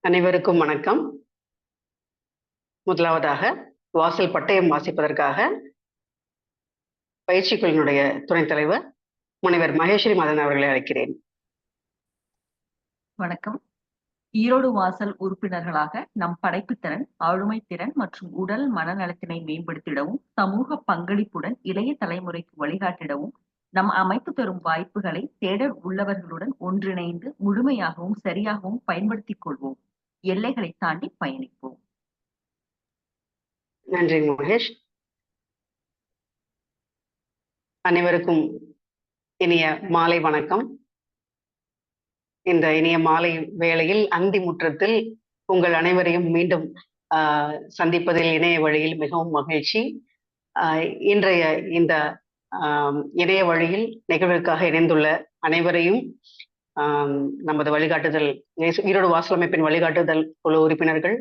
அனைவருக்கும் வணக்கம். முதலாவதாக வாசல் பட்டயம் வாசிப்பதற்காக பயிற்சி குழுவினுடைய துணைத் தலைவர் முனைவர் மகேஸ்வரி மதன் அவர்களை அழைக்கிறேன். வணக்கம். ஈரோடு வாசல் உறுப்பினர்களாக நம் படைப்புத்திறன், ஆளுமை திறன் மற்றும் உடல் மனநலத்தினை மேம்படுத்திடவும், சமூக பங்களிப்புடன் இளைய தலைமுறைக்கு வழிகாட்டிடவும், நம் அமைப்பு தரும் வாய்ப்புகளை தேடல் உள்ளவர்களுடன் ஒன்றிணைந்து முழுமையாகவும் சரியாகவும் பயன்படுத்திக் கொள்வோம். எல்லைகளை தாண்டி பயணிப்போம். நன்றி மகேஷ். அனைவருக்கும் இனிய மாலை வணக்கம். இந்த இனிய மாலை வேளையில் அந்தி முற்றத்தில் உங்கள் அனைவரையும் மீண்டும் சந்திப்பதில் இணைய வழியில் மிகவும் மகிழ்ச்சி. இன்றைய இந்த இணைய வழியில் நிகழ்விற்காக இணைந்துள்ள அனைவரையும் நமது வழிகாட்டுதல் ஈரோடு வாசல் அமைப்பின் வழிகாட்டுதல் குழு உறுப்பினர்கள்,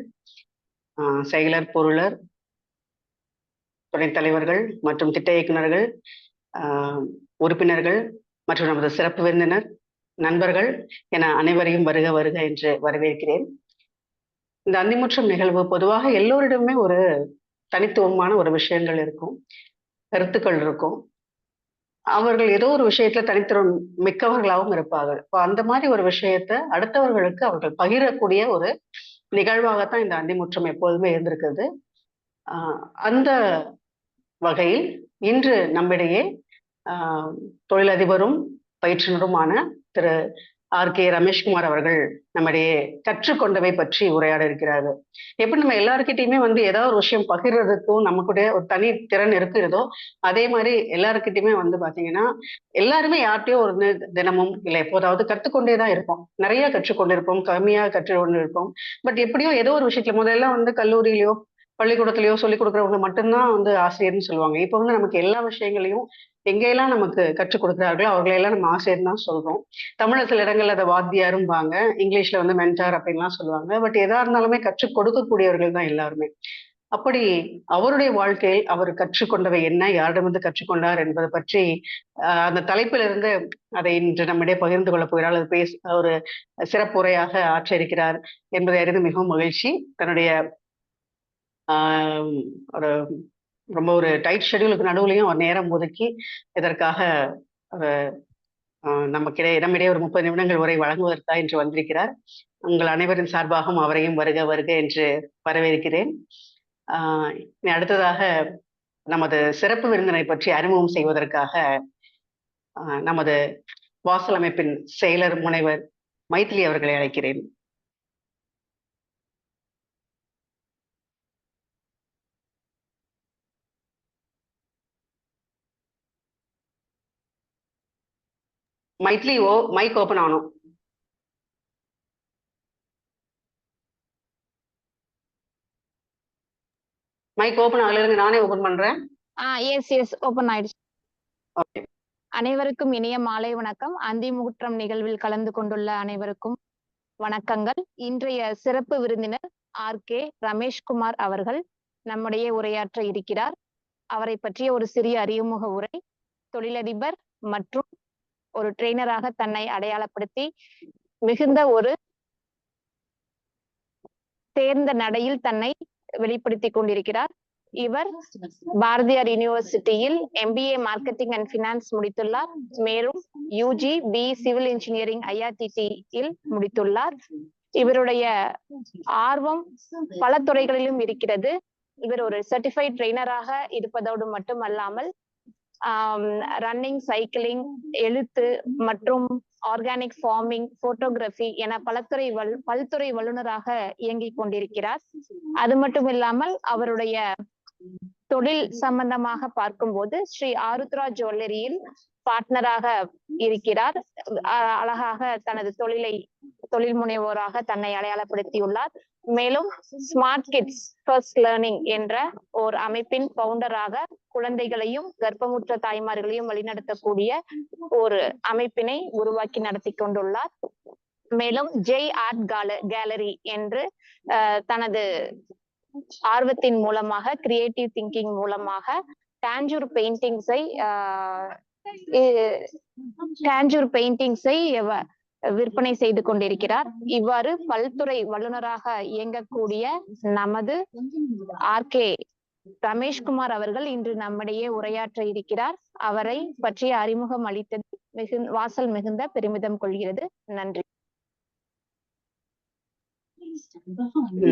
செயலர், பொருளர், துணைத் தலைவர்கள் மற்றும் திட்ட இயக்குநர்கள், உறுப்பினர்கள் மற்றும் நமது சிறப்பு விருந்தினர், நண்பர்கள் என அனைவரையும் வருக வருக என்று வரவேற்கிறேன். இந்த அந்திமுற்றம் நிகழ்வு பொதுவாக எல்லோரிடமே ஒரு தனித்துவமான ஒரு விஷயங்கள் இருக்கும், கருத்துக்கள் இருக்கும். அவர்கள் ஏதோ ஒரு விஷயத்துல தனித்துவம் மிக்கவர்களாகவும் இருப்பார்கள். இப்போ அந்த மாதிரி ஒரு விஷயத்த அடுத்தவர்களுக்கு அவர்கள் பகிரக்கூடிய ஒரு நிகழ்வாகத்தான் இந்த அந்திமுற்றம் எப்போதுமே இருந்திருக்கிறது. அந்த வகையில் இன்று நம்மிடையே தொழிலதிபரும் பயிற்றுனருமான திரு ஆர்.கே. ரமேஷ்குமார் அவர்கள் நம்மிடையே கற்றுக்கொண்டவை பற்றி உரையாட இருக்கிறார்கள். எப்படி நம்ம எல்லாருக்கிட்டையுமே ஏதாவது ஒரு விஷயம் பகிர்றதுக்கும் நமக்குடைய ஒரு தனி திறன் இருக்கிறதோ, அதே மாதிரி எல்லாருக்கிட்டையுமே பாத்தீங்கன்னா எல்லாருமே யார்கிட்டயோ ஒரு தினமும் இல்லை எப்போதாவது கற்றுக்கொண்டேதான் இருப்போம். நிறைய கற்றுக்கொண்டிருப்போம், கம்மியாக கற்றுக்கொண்டு இருப்போம். பட் எப்படியோ ஏதோ ஒரு விஷயத்துல முதல்ல கல்லூரியிலயோ பள்ளிக்கூடத்திலயோ சொல்லிக் கொடுக்குறவங்க மட்டும்தான் ஆசிரியர்னு சொல்லுவாங்க. இப்போ நமக்கு எல்லா விஷயங்களையும் எங்கெல்லாம் நமக்கு கற்றுக் கொடுக்குறார்களோ அவர்களையெல்லாம் நம்ம ஆசிரியர் தான் சொல்றோம். தமிழ்ல சில இடங்கள்ல அதை வாத்தியாரும்பாங்க, இங்கிலீஷ்ல மென்டார் அப்படின்லாம் சொல்லுவாங்க. பட் எதா இருந்தாலுமே கற்றுக் கொடுக்கக்கூடியவர்கள் தான் எல்லாருமே. அப்படி அவருடைய வாழ்க்கையில் அவர் கற்றுக்கொண்டவை என்ன, யாரிடமிருந்து கற்றுக்கொண்டார் என்பதை பற்றி அந்த தலைப்பிலிருந்து அதை இன்று நம்மிடையே பகிர்ந்து கொள்ளப் போகிறார். அது ஒரு சிறப்புரையாக ஆற்ற இருக்கிறார் என்பதை அறிந்து மிகவும் மகிழ்ச்சி. தன்னுடைய ஒரு ரொம்ப ஒரு டைட் ஷெடியூலுக்கு நடுவுலையும் ஒரு நேரம் ஒதுக்கி இதற்காக நம்மிடையே ஒரு 30 நிமிடங்கள் உரை வழங்குவதற்காக இன்று வந்திருக்கிறார். உங்கள் அனைவரின் சார்பாகவும் அவரையும் வருக வருக என்று வரவேற்கிறேன். அடுத்ததாக நமது சிறப்பு விருந்தினை பற்றி அறிமுகம் செய்வதற்காக நமது வாசல் அமைப்பின் செயலர் முனைவர் மைத்திலி அவர்களை அழைக்கிறேன். மைத்லி மைக் ஓபன் ஆகணும். மைக் ஓபன் ஆகல, நானே ஓபன் பண்றேன். எஸ் ஓபன் ஆயிடுச்சு. அனைவருக்கும் இனிய மாலை வணக்கம். அந்திமுற்றம் நிகழ்வில் கலந்து கொண்டுள்ள அனைவருக்கும் வணக்கங்கள். இன்றைய சிறப்பு விருந்தினர் ஆர்.கே. ரமேஷ்குமார் அவர்கள் நம்முடைய உரையாற்ற இருக்கிறார். அவரை பற்றிய ஒரு சிறிய அறிமுக உரை. தொழிலதிபர் மற்றும் ஒரு ட்ரெயினராக தன்னை அடையாளப்படுத்தி மிகுந்த ஒரு தேர்ந்த நடையில் தன்னை வெளிப்படுத்தி கொண்டிருக்கிறார். இவர் பாரதியார் யூனிவர்சிட்டியில் MBA மார்க்கெட்டிங் அண்ட் பினான்ஸ் முடித்துள்ளார். மேலும் UG BE சிவில் இன்ஜினியரிங் IRTT-யில் முடித்துள்ளார். இவருடைய ஆர்வம் பல துறைகளிலும் இருக்கிறது. இவர் ஒரு சர்டிஃபைட் ட்ரெயினராக இருப்பதோடு மட்டுமல்லாமல் ரன்னிங், சைக்கிளிங், எழுத்து மற்றும் ஆர்கானிக் ஃபார்மிங், போட்டோகிராஃபி என பல்துறை வல்லுநராக இயங்கிக் கொண்டிருக்கிறார். அது மட்டும் இல்லாமல் அவருடைய தொழில் சம்பந்தமாக பார்க்கும்போது ஸ்ரீ ஆருத்ரா ஜுவல்லரியில் பார்ட்னராக இருக்கிறார். அழகாக தனது தொழில் முனைவோராக தன்னை அடையாளப்படுத்தியுள்ளார். மேலும் ஸ்மார்ட் கிட்ஸ் ஃபர்ஸ்ட் லேர்னிங் என்ற ஒரு அமைப்பின் பவுண்டராக குழந்தைகளையும் கர்ப்பமுற்ற தாய்மார்களையும் வழிநடத்தக்கூடிய ஒரு அமைப்பினை உருவாக்கி நடத்தி கொண்டுள்ளார். மேலும் ஜெய் ஆர்ட் கேலரி என்று தனது ஆர்வத்தின் மூலமாக, கிரியேட்டிவ் திங்கிங் மூலமாக டான்ஜூர் பெயிண்டிங்ஸை விற்பனை செய்து கொண்டிருக்கிறார். இவ்வாறு பல்துறை வல்லுநராக இயங்கக்கூடிய நமது ஆர்கே ரமேஷ்குமார் அவர்கள் இன்று நம்மிடையே உரையாற்ற இருக்கிறார். அவரை பற்றிய அறிமுகம் அளித்தது வாசல் மிகுந்த பெருமிதம் கொள்கிறது. நன்றி.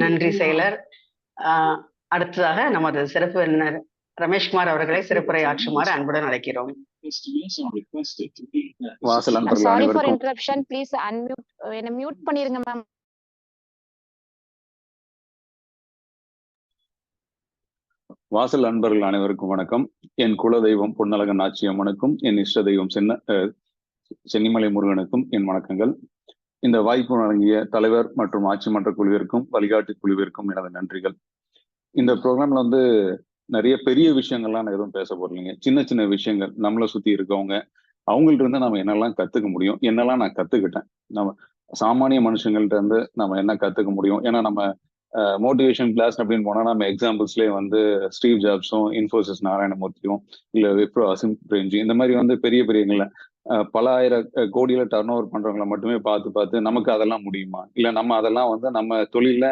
நன்றி செயலர். அடுத்ததாக நமது சிறப்பு விருந்தினர் ரமேஷ்குமார் அவர்களை சிறப்புரை ஆற்றுமாறு அன்புடன் அழைக்கிறோம். Sorry for interruption. Please unmute. என்ன மியூட் பண்ணிருங்க மேம். வாசல் அன்பர்கள் அனைவருக்கும் வணக்கம். என் குல தெய்வம் பொன்னழகன் நாச்சியம்மனுக்கும் என் இஷ்ட தெய்வம் சென்னிமலை முருகனுக்கும் என் வணக்கங்கள். இந்த வாய்ப்பு வழங்கிய தலைவர் மற்றும் ஆட்சி மன்ற குழுவிற்கும் வழிகாட்டு குழுவிற்கும் எனது நன்றிகள். இந்த ப்ரோக்ராம்ல வந்து நிறைய பெரிய விஷயங்கள்லாம் நான் எதுவும் பேச போறீங்க. சின்ன சின்ன விஷயங்கள் நம்மளை சுத்தி இருக்கவங்க அவங்கள்ட்ட இருந்து நம்ம என்னெல்லாம் கத்துக்க முடியும், என்னெல்லாம் நான் கத்துக்கிட்டேன், நம்ம சாமானிய மனுஷங்கள்ட்ட இருந்து நம்ம என்ன கத்துக்க முடியும். ஏன்னா நம்ம மோட்டிவேஷன் கிளாஸ் அப்படின்னு போனா நம்ம எக்ஸாம்பிள்ஸ்லேயே வந்து ஸ்டீவ் ஜாப்ஸும் இன்ஃபோசிஸ் நாராயணமூர்த்தியும் இல்லை விப்ரோ அசிம் பிரேம்ஜி இந்த மாதிரி வந்து பெரிய பெரியவங்கள பல ஆயிரம் கோடியில டர்ன் ஓவர் பண்றவங்களை மட்டுமே பார்த்து நமக்கு அதெல்லாம் முடியுமா, இல்லை நம்ம அதெல்லாம் வந்து நம்ம தொழில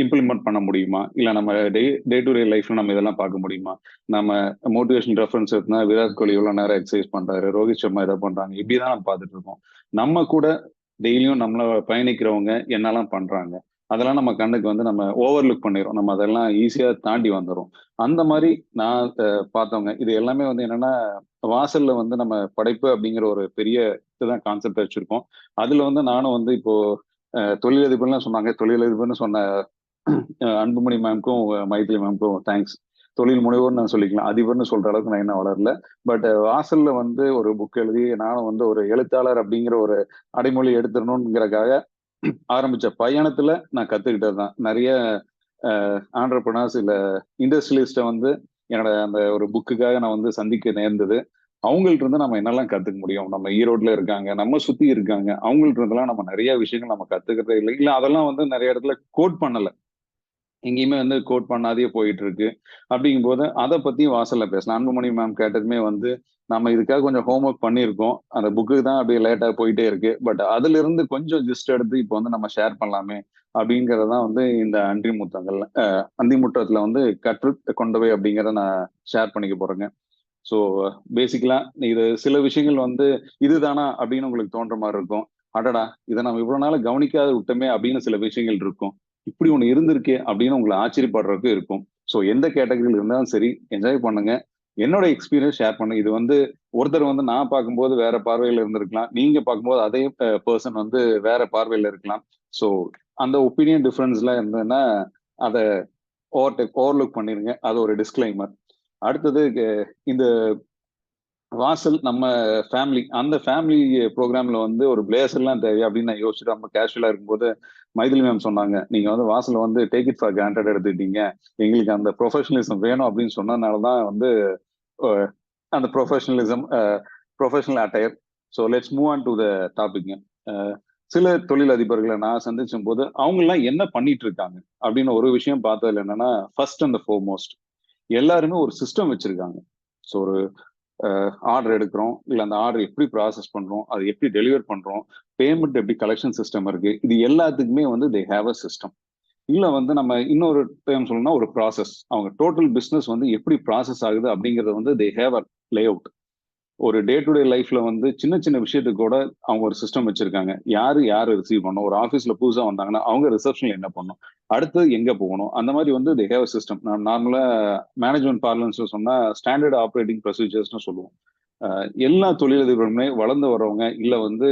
இம்ப்ளிமெண்ட் பண்ண முடியுமா, இல்லை நம்ம டே டு டே லைஃப்ல நம்ம இதெல்லாம் பார்க்க முடியுமா. நம்ம மோட்டிவேஷன் ரெஃபரன்ஸ் எடுத்தா விராட் கோலி இவ்வளோ நேரம் எக்ஸசைஸ் பண்றாரு, ரோஹித் சர்மா இதை பண்றாங்க, இப்படிதான் நம்ம பார்த்துட்டு இருக்கோம். நம்ம கூட டெய்லியும் நம்மள பயணிக்கிறவங்க என்னெல்லாம் பண்றாங்க அதெல்லாம் நம்ம கண்ணுக்கு வந்து நம்ம ஓவர்லுக் பண்ணிடுறோம். நம்ம அதெல்லாம் ஈஸியா தாண்டி வந்துடும். அந்த மாதிரி நான் பார்த்தவங்க இது எல்லாமே வந்து என்னன்னா வாசல்ல வந்து நம்ம படைப்பு அப்படிங்கிற ஒரு பெரிய இதுதான் கான்செப்ட் வச்சிருக்கோம். அதுல வந்து நானும் வந்து இப்போ தொழிலதிபர்லாம் சொன்னாங்க. தொழிலதிபர்னு சொன்ன அன்புமணி மேம்க்கும் மைத்திலி மேம்க்கும் தேங்க்ஸ். தொழில் முனைவோர்னு நான் சொல்லிக்கலாம், அதிபர்னு சொல்ற அளவுக்கு நான் என்ன வளரல. பட் வாசல்ல வந்து ஒரு புக் எழுதி நானும் வந்து ஒரு எழுத்தாளர் அப்படிங்கிற ஒரு அடைமொழி எடுத்துடணுங்கிறக்காக ஆரம்பிச்ச பயணத்துல நான் கத்துக்கிட்டது தான். நிறைய ஆண்டர்பிரனர்ஸ் இல்ல இண்டஸ்ட்ரியலிஸ்ட வந்து என்னோட அந்த ஒரு புக்குக்காக நான் வந்து சந்திக்க நேர்ந்தது. அவங்கள்ட்ட இருந்து நம்ம என்னெல்லாம் கத்துக்க முடியும், நம்ம ஈரோட்ல இருக்காங்க, நம்ம சுத்தி இருக்காங்க, அவங்கள்ட்ட இருந்தெல்லாம் நம்ம நிறைய விஷயங்கள் நம்ம கத்துக்கிறதே இல்லை. இல்ல அதெல்லாம் வந்து நிறைய இடத்துல கோட் பண்ணல, எங்கேயுமே வந்து கோட் பண்ணாதே போயிட்டு இருக்கு. அப்படிங்கும் போது அதை பத்தி வாசல்ல பேசலாம். அன்புமணி மேம் கேட்டதுமே வந்து நம்ம இதுக்காக கொஞ்சம் ஹோம்ஒர்க் பண்ணியிருக்கோம். அந்த புக்கு தான் அப்படியே லேட்டா போயிட்டே இருக்கு. பட் அதுல இருந்து கொஞ்சம் ஜிஸ்ட் எடுத்து இப்போ வந்து நம்ம ஷேர் பண்ணலாமே அப்படிங்கறதான் வந்து இந்த அந்திமுற்றத்துல வந்து கற்று கொண்டவை அப்படிங்கிறத நான் ஷேர் பண்ணிக்க போறேங்க. ஸோ பேசிக்கலா இது சில விஷயங்கள் வந்து இதுதானா அப்படின்னு உங்களுக்கு தோன்ற மாதிரி இருக்கும். அடடா இதை நம்ம இவ்வளவு நாள் கவனிக்காத விட்டோமே அப்படின்னு சில விஷயங்கள் இருக்கும். இப்படி ஒண்ணு இருந்திருக்கே அப்படின்னு உங்களை ஆச்சரியப்படுறதுக்கு இருக்கும். ஸோ எந்த கேட்டகரியில் இருந்தாலும் சரி என்ஜாய் பண்ணுங்க. என்னோட எக்ஸ்பீரியன்ஸ் ஷேர் பண்ண. இது வந்து ஒருத்தர் வந்து நான் பார்க்கும்போது வேற பார்வையில இருந்திருக்கலாம், நீங்க பார்க்கும்போது அதே பர்சன் வந்து வேற பார்வையில இருக்கலாம். ஸோ அந்த ஒப்பீனியன் டிஃபரன்ஸ்லாம் இருந்ததுன்னா அதை ஓவர்லுக் பண்ணிருங்க. அது ஒரு டிஸ்க்ளைமர். அடுத்தது இந்த வாசல் நம்ம ஃபேமிலி, அந்த ஃபேமிலி ப்ரோக்ராம்ல வந்து ஒரு பிளேசர்லாம் தேவை அப்படின்னு நான் யோசிச்சுட்டு ரொம்ப கேஷுவலா இருக்கும்போது மைதிலி மேம் சொன்னாங்க, நீங்க வந்து வாசல் வந்து டேக் இட் ஃபார் கிராண்டட் எடுத்துக்கிட்டீங்க, எங்களுக்கு அந்த ப்ரொஃபஷனலிசம் வேணும் அப்படின்னு சொன்னதுனாலதான் வந்து அந்த professional attire. So let's move on to the டாபிக்ங்க. சில தொழிலதிபர்களை நான் சந்திச்சும் போது அவங்கெல்லாம் என்ன பண்ணிட்டு இருக்காங்க அப்படின்னு ஒரு விஷயம் பார்த்ததுல என்னன்னா, ஃபர்ஸ்ட் அண்ட் ஃபார்மோஸ்ட் எல்லாருமே ஒரு சிஸ்டம் வச்சிருக்காங்க. ஸோ ஒரு ஆர்டர் எடுக்கிறோம், இல்லை அந்த ஆர்டர் எப்படி ப்ராசஸ் பண்றோம், அது எப்படி டெலிவர் பண்றோம், பேமெண்ட் எப்படி கலெக்ஷன் சிஸ்டம் இருக்கு, இது எல்லாத்துக்குமே வந்து தே ஹேவ் அ சிஸ்டம். இல்லை வந்து நம்ம இன்னொரு டைம் சொல்லணும்னா ஒரு ப்ராசஸ். அவங்க டோட்டல் பிஸ்னஸ் வந்து எப்படி ப்ராசஸ் ஆகுது அப்படிங்கறது வந்து they have a lay out. ஒரு டே டு டே லைஃப்ல வந்து சின்ன சின்ன விஷயத்துக்கு கூட அவங்க ஒரு சிஸ்டம் வச்சிருக்காங்க. யாரு ரிசீவ் பண்ணும், ஒரு ஆஃபீஸ்ல புதுசா வந்தாங்கன்னா அவங்க ரிசப்ஷன்ல என்ன பண்ணும், அடுத்து எங்க போகணும், அந்த மாதிரி வந்து தே ஹேவ் சிஸ்டம். நார்மலா மேனேஜ்மெண்ட் பார்லன்ஸ்ல சொன்னா ஸ்டாண்டர்ட் ஆப்ரேட்டிங் ப்ரொசீஜர்ஸ்னு சொல்லுவோம். எல்லா தொழிலதிபருமே வளர்ந்து வரவங்க இல்லை வந்து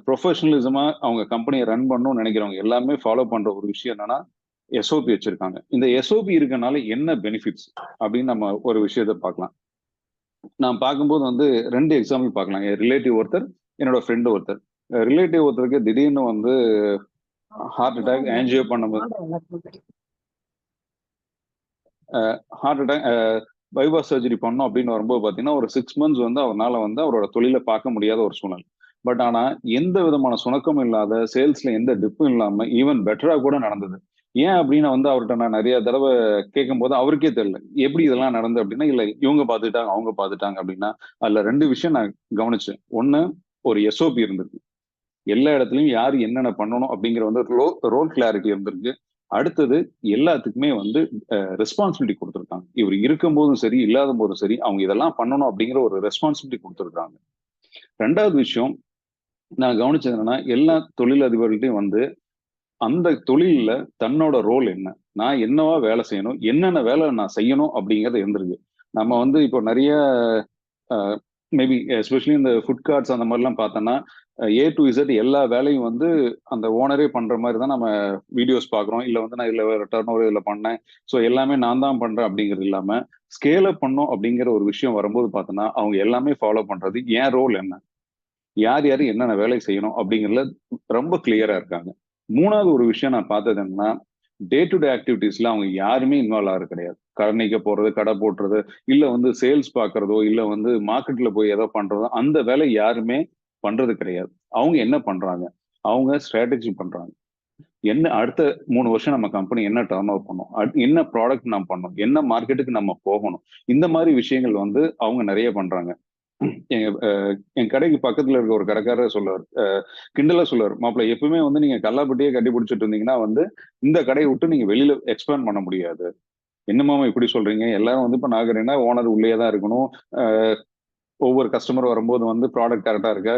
ப்ரொஃபஷனலிசமா அவங்க கம்பெனியை ரன் பண்ணணும்னு நினைக்கிறவங்க எல்லாமே ஃபாலோ பண்ற ஒரு விஷயம் என்னன்னா எஸ்ஓபி வச்சிருக்காங்க. இந்த எஸ்ஓபி இருக்கனால என்ன பெனிஃபிட்ஸ் அப்படின்னு நம்ம ஒரு விஷயத்த பார்க்கலாம். நான் பார்க்கும்போது வந்து 2 எக்ஸாம்பிள் பார்க்கலாம். என் ரிலேட்டிவ் ஒருத்தர், என்னோட ஃப்ரெண்டு ஒருத்தர். ரிலேட்டிவ் ஒருத்தருக்கு திடீர்னு வந்து ஹார்ட் அட்டாக், ஆன்ஜியோ பண்ணும்போது பைபாஸ் சர்ஜரி பண்ணோம் அப்படின்னு வரும்போது பார்த்தீங்கன்னா ஒரு 6 months வந்து அவரால் வந்து அவரோட தொழிலை பார்க்க முடியாத ஒரு சூழ்நிலை. பட் ஆனா எந்த விதமான சுணக்கமும் இல்லாத, சேல்ஸ்ல எந்த டிப்பும் இல்லாம ஈவன் பெட்டரா கூட நடந்தது. ஏன் அப்படின்னு வந்து அவர்கிட்ட நான் நிறைய தடவை கேட்கும் போது அவருக்கே தெரியல எப்படி இதெல்லாம் நடந்தது அப்படின்னா, இல்லை இவங்க பார்த்துட்டாங்க அவங்க பார்த்துட்டாங்க அப்படின்னா. அதுல 2 விஷயம் நான் கவனிச்சேன். ஒண்ணு, ஒரு எஸ்ஓபி இருந்திருக்கு. எல்லா இடத்துலயும் யார் என்னென்ன பண்ணணும் அப்படிங்கிற வந்து ரோல் கிளாரிட்டி இருந்திருக்கு. அடுத்தது எல்லாத்துக்குமே வந்து ரெஸ்பான்சிபிலிட்டி கொடுத்துருக்காங்க. இவர் இருக்கும் போதும் சரி, இல்லாத போதும் சரி, அவங்க இதெல்லாம் பண்ணணும் அப்படிங்கிற ஒரு ரெஸ்பான்சிபிலிட்டி கொடுத்துருக்காங்க. ரெண்டாவது விஷயம் நான் கவனிச்சது என்னன்னா, எல்லா தொழிலதிபர்கள்ட்டையும் வந்து அந்த தொழில்ல தன்னோட ரோல் என்ன, நான் என்னவா வேலை செய்யணும், என்னென்ன வேலை நான் செய்யணும் அப்படிங்கிறது இருந்திருக்கு. நம்ம வந்து இப்போ நிறைய மேபி எஸ்பெஷலி இந்த ஃபுட் கார்ட்ஸ் அந்த மாதிரிலாம் பார்த்தோன்னா ஏ டு இசட் எல்லா வேலையும் வந்து அந்த ஓனரே பண்ற மாதிரி தான் நம்ம வீடியோஸ் பார்க்குறோம். இல்லை வந்து நான் இதில் டர்ன் ஓவர் இதில் பண்ணேன், ஸோ எல்லாமே நான் தான் பண்றேன் அப்படிங்கிறது இல்லாமல் ஸ்கேல் அப் பண்ணோம் அப்படிங்கிற ஒரு விஷயம் வரும்போது பார்த்தோன்னா அவங்க எல்லாமே ஃபாலோ பண்றது என் ரோல் என்ன, யார் யார் என்னென்ன வேலை செய்யணும் அப்படிங்கிறதுல ரொம்ப கிளியரா இருக்காங்க. மூணாவது ஒரு விஷயம் நான் பார்த்தது என்னன்னா, டே டு டே ஆக்டிவிட்டீஸ்ல அவங்க யாருமே இன்வால்வ் ஆகிறது கிடையாது. கடைக்க போறது, கடை போட்டுறது, இல்ல வந்து சேல்ஸ் பார்க்கறதோ, இல்ல வந்து மார்க்கெட்ல போய் ஏதோ பண்றதோ, அந்த வேலை யாருமே பண்றது கிடையாது. அவங்க என்ன பண்றாங்க, அவங்க ஸ்ட்ராட்டஜி பண்றாங்க. என்ன அடுத்த 3 வருஷம் நம்ம கம்பெனி என்ன டர்ன் ஓவர் பண்ணும், என்ன ப்ராடக்ட் நம்ம பண்ணணும், என்ன மார்க்கெட்டுக்கு நம்ம போகணும், இந்த மாதிரி விஷயங்கள் வந்து அவங்க நிறைய பண்றாங்க. என் கடைக்கு பக்கத்துல இருக்க ஒரு கடைக்காரர் சொல்லுவார், கிண்டலா சொல்லுவார், மாப்பிள்ள எப்பவுமே வந்து நீங்க கல்லாப்பட்டியே கட்டி பிடிச்சிட்டு இருந்தீங்கன்னா வந்து இந்த கடையை விட்டு நீங்க வெளியில எக்ஸ்பேண்ட் பண்ண முடியாது. என்னமாமா இப்படி சொல்றீங்க, எல்லாரும் வந்து இப்ப நாகரீனா ஓனர் உள்ளே தான் இருக்கணும், ஒவ்வொரு கஸ்டமர் வரும்போது வந்து ப்ராடக்ட் கரெக்டா இருக்கா,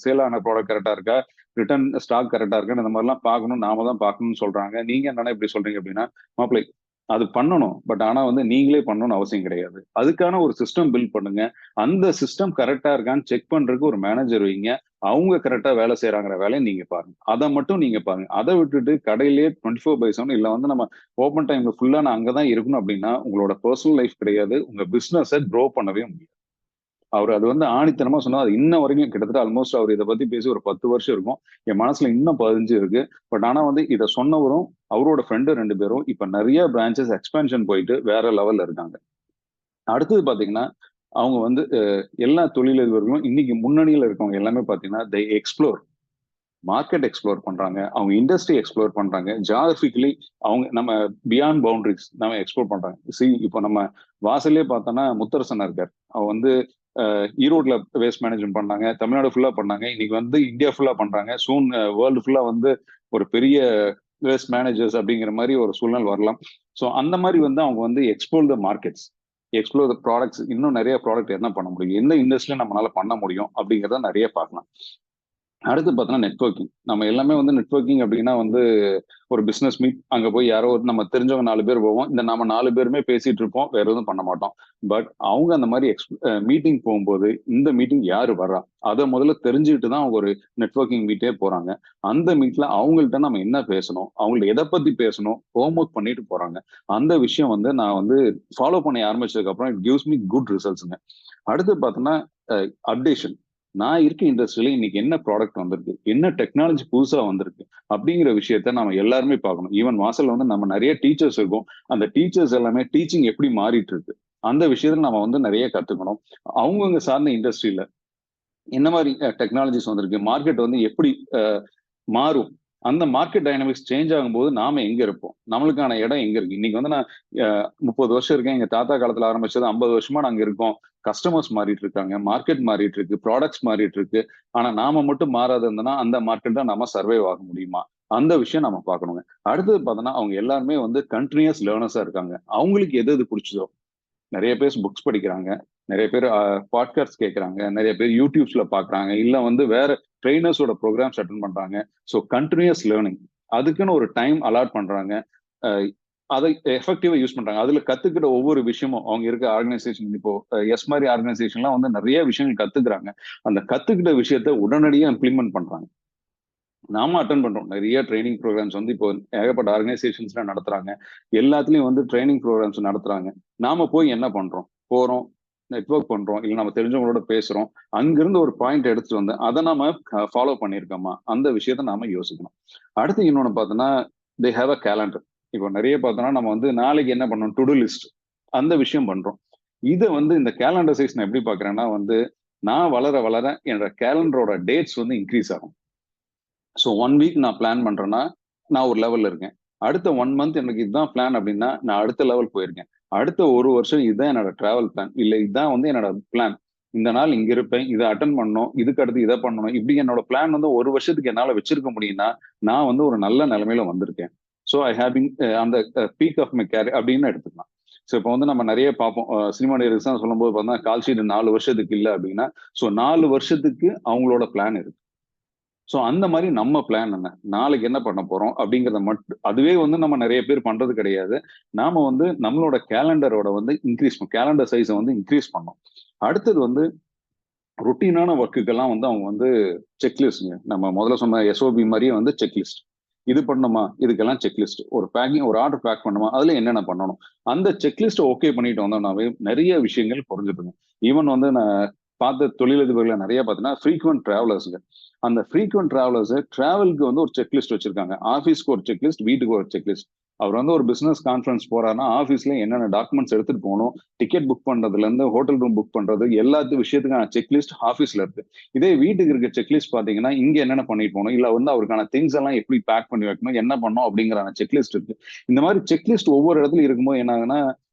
சேல் ஆன ப்ராடக்ட் கரெக்டா இருக்கா, ரிட்டர்ன் ஸ்டாக் கரெக்டா இருக்கா, இந்த மாதிரிலாம் பார்க்கணும், நாம தான் பார்க்கணும்னு சொல்றாங்க. நீங்க என்னன்னா இப்படி சொல்றீங்க அப்படின்னா, மாப்பிள்ளை அது பண்ணணும், பட் ஆனா வந்து நீங்களே பண்ணணும்னு அவசியம் கிடையாது. அதுக்கான ஒரு சிஸ்டம் பில்ட் பண்ணுங்க. அந்த சிஸ்டம் கரெக்டா இருக்கான்னு செக் பண்றதுக்கு ஒரு மேனேஜர் வைங்க. அவங்க கரெக்டா வேலை செய்யறாங்கிற வேலையை நீங்க பாருங்க. அதை மட்டும் நீங்க பாருங்க. அதை விட்டுட்டு கடையிலேயே 24/7 இல்ல வந்து நம்ம ஓப்பன் டைம்ல ஃபுல்லா நான் அங்கதான் இருக்கணும் அப்படின்னா உங்களோட பர்சனல் லைஃப் கிடையாது, உங்க பிசினஸை க்ரோ பண்ணவே முடியாது. அவர் அது வந்து ஆணித்தனமா சொன்னா, அது இன்ன வரைக்கும் கிட்டத்தட்ட ஆல்மோஸ்ட் அவர் இதை பத்தி பேசி ஒரு 10 வருஷம் இருக்கும். என் மனசுல இன்னும் பதிஞ்சு இருக்கு. பட் ஆனா வந்து இதை சொன்னவரும் அவரோட ஃப்ரெண்டு 2 பேரும் இப்ப நிறைய பிரான்ச்சஸ் எக்ஸ்பென்ஷன் போயிட்டு வேற லெவல்ல இருக்காங்க. அடுத்தது பாத்தீங்கன்னா அவங்க வந்து எல்லா தொழிலதிபர்களும் இன்னைக்கு முன்னணியில இருக்கவங்க எல்லாமே பாத்தீங்கன்னா they எக்ஸ்ப்ளோர் மார்க்கெட் எக்ஸ்ப்ளோர் பண்றாங்க, அவங்க இண்டஸ்ட்ரி எக்ஸ்ப்ளோர் பண்றாங்க, ஜியாகிரபிக்கலி அவங்க நம்ம பியாண்ட் பவுண்டரிஸ் நம்ம எக்ஸ்ப்ளோர் பண்றாங்க. இப்போ நம்ம வாசல்லே பார்த்தோம்னா முத்தரசன் இருக்கார். அவர் வந்து ஈரோட்ல வேஸ்ட் மேனேஜ்மெண்ட் பண்ணாங்க, தமிழ்நாடு ஃபுல்லா பண்ணாங்க, இன்னைக்கு வந்து இந்தியா ஃபுல்லா பண்றாங்க. சூன் வேர்ல்டு ஃபுல்லா வந்து ஒரு பெரிய வேஸ்ட் மேனேஜர்ஸ் அப்படிங்கிற மாதிரி ஒரு சூழ்நிலை வரலாம். ஸோ அந்த மாதிரி வந்து அவங்க வந்து explore the markets, explore the products, இன்னும் நிறைய ப்ராடக்ட் என்ன பண்ண முடியும், எந்த இண்டஸ்ட்ரியில நம்மளால பண்ண முடியும் அப்படிங்கிறத நிறைய பார்க்கலாம். அடுத்து பார்த்தோன்னா நெட்வொர்க்கிங். நம்ம எல்லாமே வந்து நெட்வொர்க்கிங் அப்படின்னா வந்து ஒரு பிசினஸ் மீட், அங்க போய் யாரோ ஒரு நம்ம தெரிஞ்சவங்க 4 பேர் போவோம், இந்த நம்ம 4 பேருமே பேசிட்டு இருப்போம், வேற எதுவும் பண்ண மாட்டோம். பட் அவங்க அந்த மாதிரி மீட்டிங் போகும்போது இந்த மீட்டிங் யாரு வர்றா அதை முதல்ல தெரிஞ்சுக்கிட்டு தான் அவங்க ஒரு நெட்வொர்க்கிங் மீட்டே போறாங்க. அந்த மீட்ல அவங்கள்ட்ட நம்ம என்ன பேசணும், அவங்கள்ட்ட எதை பத்தி பேசணும், ஹோம் ஒர்க் பண்ணிட்டு போறாங்க. அந்த விஷயம் வந்து நான் வந்து ஃபாலோ பண்ண ஆரம்பிச்சதுக்கு அப்புறம் இட் கிவ்ஸ் மீ குட் ரிசல்ட்ஸ்ங்க. அடுத்து பார்த்தோன்னா அப்டேஷன். நான் இருக்க இண்டஸ்ட்ரியில இன்னைக்கு என்ன ப்ராடக்ட் வந்திருக்கு, என்ன டெக்னாலஜி புதுசா வந்திருக்கு அப்படிங்கிற விஷயத்த நம்ம எல்லாருமே பார்க்கணும். ஈவன் வாசல்ல வந்து நம்ம நிறைய டீச்சர்ஸ் இருக்கும், அந்த டீச்சர்ஸ் எல்லாமே டீச்சிங் எப்படி மாறிட்டு இருக்கு அந்த விஷயத்துல நம்ம வந்து நிறைய கத்துக்கணும். அவங்கவுங்க சார்ந்த இண்டஸ்ட்ரியில என்ன மாதிரி டெக்னாலஜிஸ் வந்திருக்கு, மார்க்கெட் வந்து எப்படி மாறும், அந்த மார்க்கெட் டைனமிக்ஸ் சேஞ்ச் ஆகும்போது நாம எங்க இருப்போம், நம்மளுக்கான இடம் எங்க இருக்கு. இன்னைக்கு வந்து நான் 30 வருஷம் இருக்கேன், எங்க தாத்தா காலத்துல ஆரம்பிச்சது 50 வருஷமா நாங்க இருக்கோம். கஸ்டமர்ஸ் மாறிட்டு இருக்காங்க, மார்க்கெட் மாறிட்டு இருக்கு, ப்ராடக்ட்ஸ் மாறிட்டு இருக்கு. ஆனா நாம மட்டும் மாறாத இருந்தோம்னா அந்த மார்க்கெட் தான் நம்ம சர்வைவ் ஆக முடியுமா, அந்த விஷயம் நம்ம பார்க்கணுங்க. அடுத்தது பார்த்தோன்னா அவங்க எல்லாருமே வந்து கண்டினியூஸ் லேர்னர்ஸா இருக்காங்க. அவங்களுக்கு எது எது பிடிச்சதோ, நிறைய பேர் புக்ஸ் படிக்கிறாங்க, நிறைய பேர் பாட்காஸ்ட் கேட்கறாங்க, நிறைய பேர் யூடியூப்ஸ்ல பாக்குறாங்க, இல்ல வந்து வேற ட்ரெயினர்ஸோட ப்ரோக்ராம்ஸ் அட்டன் பண்றாங்க. ஸோ கண்டினியூஸ் லேர்னிங், அதுக்குன்னு ஒரு டைம் அலாட் பண்றாங்க, அதை எஃபெக்டிவா யூஸ் பண்றாங்க. அதுல கத்துக்கிற ஒவ்வொரு விஷயமும் அவங்க இருக்க ஆர்கனைசேஷன், இப்போ எஸ் மாதிரி ஆர்கனைசேஷன்லாம் வந்து நிறைய விஷயங்கள் கத்துக்கிறாங்க. அந்த கத்துக்கிட்ட விஷயத்த உடனடியா இம்ப்ளிமெண்ட் பண்றாங்க. நாம அட்டன் பண்றோம் நிறைய ட்ரைனிங் ப்ரோக்ராம்ஸ் வந்து இப்போ ஏகப்பட்ட ஆர்கனைசேஷன்ஸ்ல நடத்துறாங்க, எல்லாத்துலயும் வந்து ட்ரைனிங் ப்ரோக்ராம்ஸ் நடத்துறாங்க. நாம போய் என்ன பண்றோம், போறோம், நெட்வொர்க் பண்றோம், இல்லை நம்ம தெரிஞ்சவங்களோட பேசுறோம், அங்கிருந்து ஒரு பாயிண்ட் எடுத்துட்டு வந்து அதை நாம ஃபாலோ பண்ணியிருக்கோமா, அந்த விஷயத்த நாம யோசிக்கணும். அடுத்து இன்னொன்னு பார்த்தோன்னா தே ஹேவ் அ கேலண்டர். இப்போ நிறைய பார்த்தோன்னா நம்ம வந்து நாளைக்கு என்ன பண்ணணும், டு டூ லிஸ்ட், அந்த விஷயம் பண்றோம். இதை வந்து இந்த கேலண்டர் சைஸ் நான் எப்படி பாக்குறேன்னா வந்து நான் வளர வளர என்னோட கேலண்டரோட டேட்ஸ் வந்து இன்க்ரீஸ் ஆகும். ஸோ 1 வீக் நான் பிளான் பண்றேன்னா நான் ஒரு லெவல்ல இருக்கேன். அடுத்த 1 மந்த் எனக்கு இதுதான் பிளான் அப்படின்னா நான் அடுத்த லெவல் போயிருக்கேன். அடுத்த 1 வருஷம் இதுதான் என்னோட டிராவல் பிளான், இல்லை இதுதான் வந்து என்னோட பிளான். இந்த நாள் இங்க இருப்பேன், இதை அட்டன் பண்ணணும், இதுக்கு அடுத்து இதை பண்ணணும், இப்படி என்னோட பிளான் வந்து ஒரு வருஷத்துக்கு என்னால வச்சிருக்க முடியும்னா நான் வந்து ஒரு நல்ல நிலைமையில வந்திருக்கேன். ஸோ ஐ ஹேவிங் அந்த பீக் ஆஃப் மை கேரியர் அப்படின்னு எடுத்துக்கலாம். ஸோ இப்போ வந்து நம்ம நிறைய பார்ப்போம், சினிமா டைரக்டர்ஸ் தான் சொல்லும்போது பார்த்தா கால் ஷீட் 4 வருஷத்துக்கு இல்லை அப்படின்னா, ஸோ 4 வருஷத்துக்கு அவங்களோட பிளான் இருக்கு. ஸோ அந்த மாதிரி நம்ம பிளான் என்ன, நாளைக்கு என்ன பண்ண போறோம் அப்படிங்கிறத மட்டும், அதுவே வந்து நம்ம நிறைய பேர் பண்றது கிடையாது. நாம வந்து நம்மளோட கேலண்டரோட வந்து கேலண்டர் சைஸை வந்து இன்க்ரீஸ் பண்ணோம். அடுத்தது வந்து ரொட்டீனான ஒர்க்குக்கெல்லாம் வந்து அவங்க வந்து செக்லிஸ்ட்ங்க, நம்ம முதல்ல சொன்ன எஸ்ஓபி மாதிரியே வந்து செக்லிஸ்ட். இது பண்ணணுமா, இதுக்கெல்லாம் செக்லிஸ்ட். ஒரு பேக்கிங், ஒரு ஆர்டர் பேக் பண்ணுமா, அதுல என்னென்ன பண்ணணும், அந்த செக்லிஸ்ட் ஓகே பண்ணிட்டு வந்தோம்னாவே நிறைய விஷயங்கள் குறைஞ்சிருங்க. ஈவன் வந்து நான் பார்த்த தொழிலதிபர்களை நிறைய பார்த்தீங்கன்னா ஃப்ரீக்வெண்ட் டிராவலர்ஸுங்க. அந்த ஃப்ரீக்வெண்ட் டிராவலர்ஸ் டிராவலுக்கு வந்து ஒரு செக்லிஸ்ட் வச்சிருக்காங்க. ஆஃபீஸ்க்கு ஒரு செக்லிஸ்ட், வீட்டுக்கு ஒரு செக்லிஸ்ட். அவர் வந்து ஒரு பிசினஸ் கான்ஃபரன்ஸ் போறாருன்னா ஆஃபீஸ்ல என்னென்ன டாக்குமெண்ட்ஸ் எடுத்துட்டு போகணும், டிக்கெட் புக் பண்றதுல இருந்து ஹோட்டல் ரூம் புக் பண்றது எல்லாத்து விஷயத்துக்கான செக்லிஸ்ட் ஆஃபீஸ்ல இருக்கு. இதே வீட்டுக்கு இருக்க செக்லிஸ்ட் பாத்தீங்கன்னா இங்க என்னென்ன பண்ணிட்டு போகணும், இல்ல வந்து அவருக்கான திங்ஸ் எல்லாம் எப்படி பேக் பண்ணி வைக்கணும், என்ன பண்ணணும் அப்படிங்கிற செக்லிஸ்ட் இருக்கு. இந்த மாதிரி செக்லிஸ்ட் ஒவ்வொரு இடத்துல இருக்கும்போது என்ன ஆகுதுன்னா,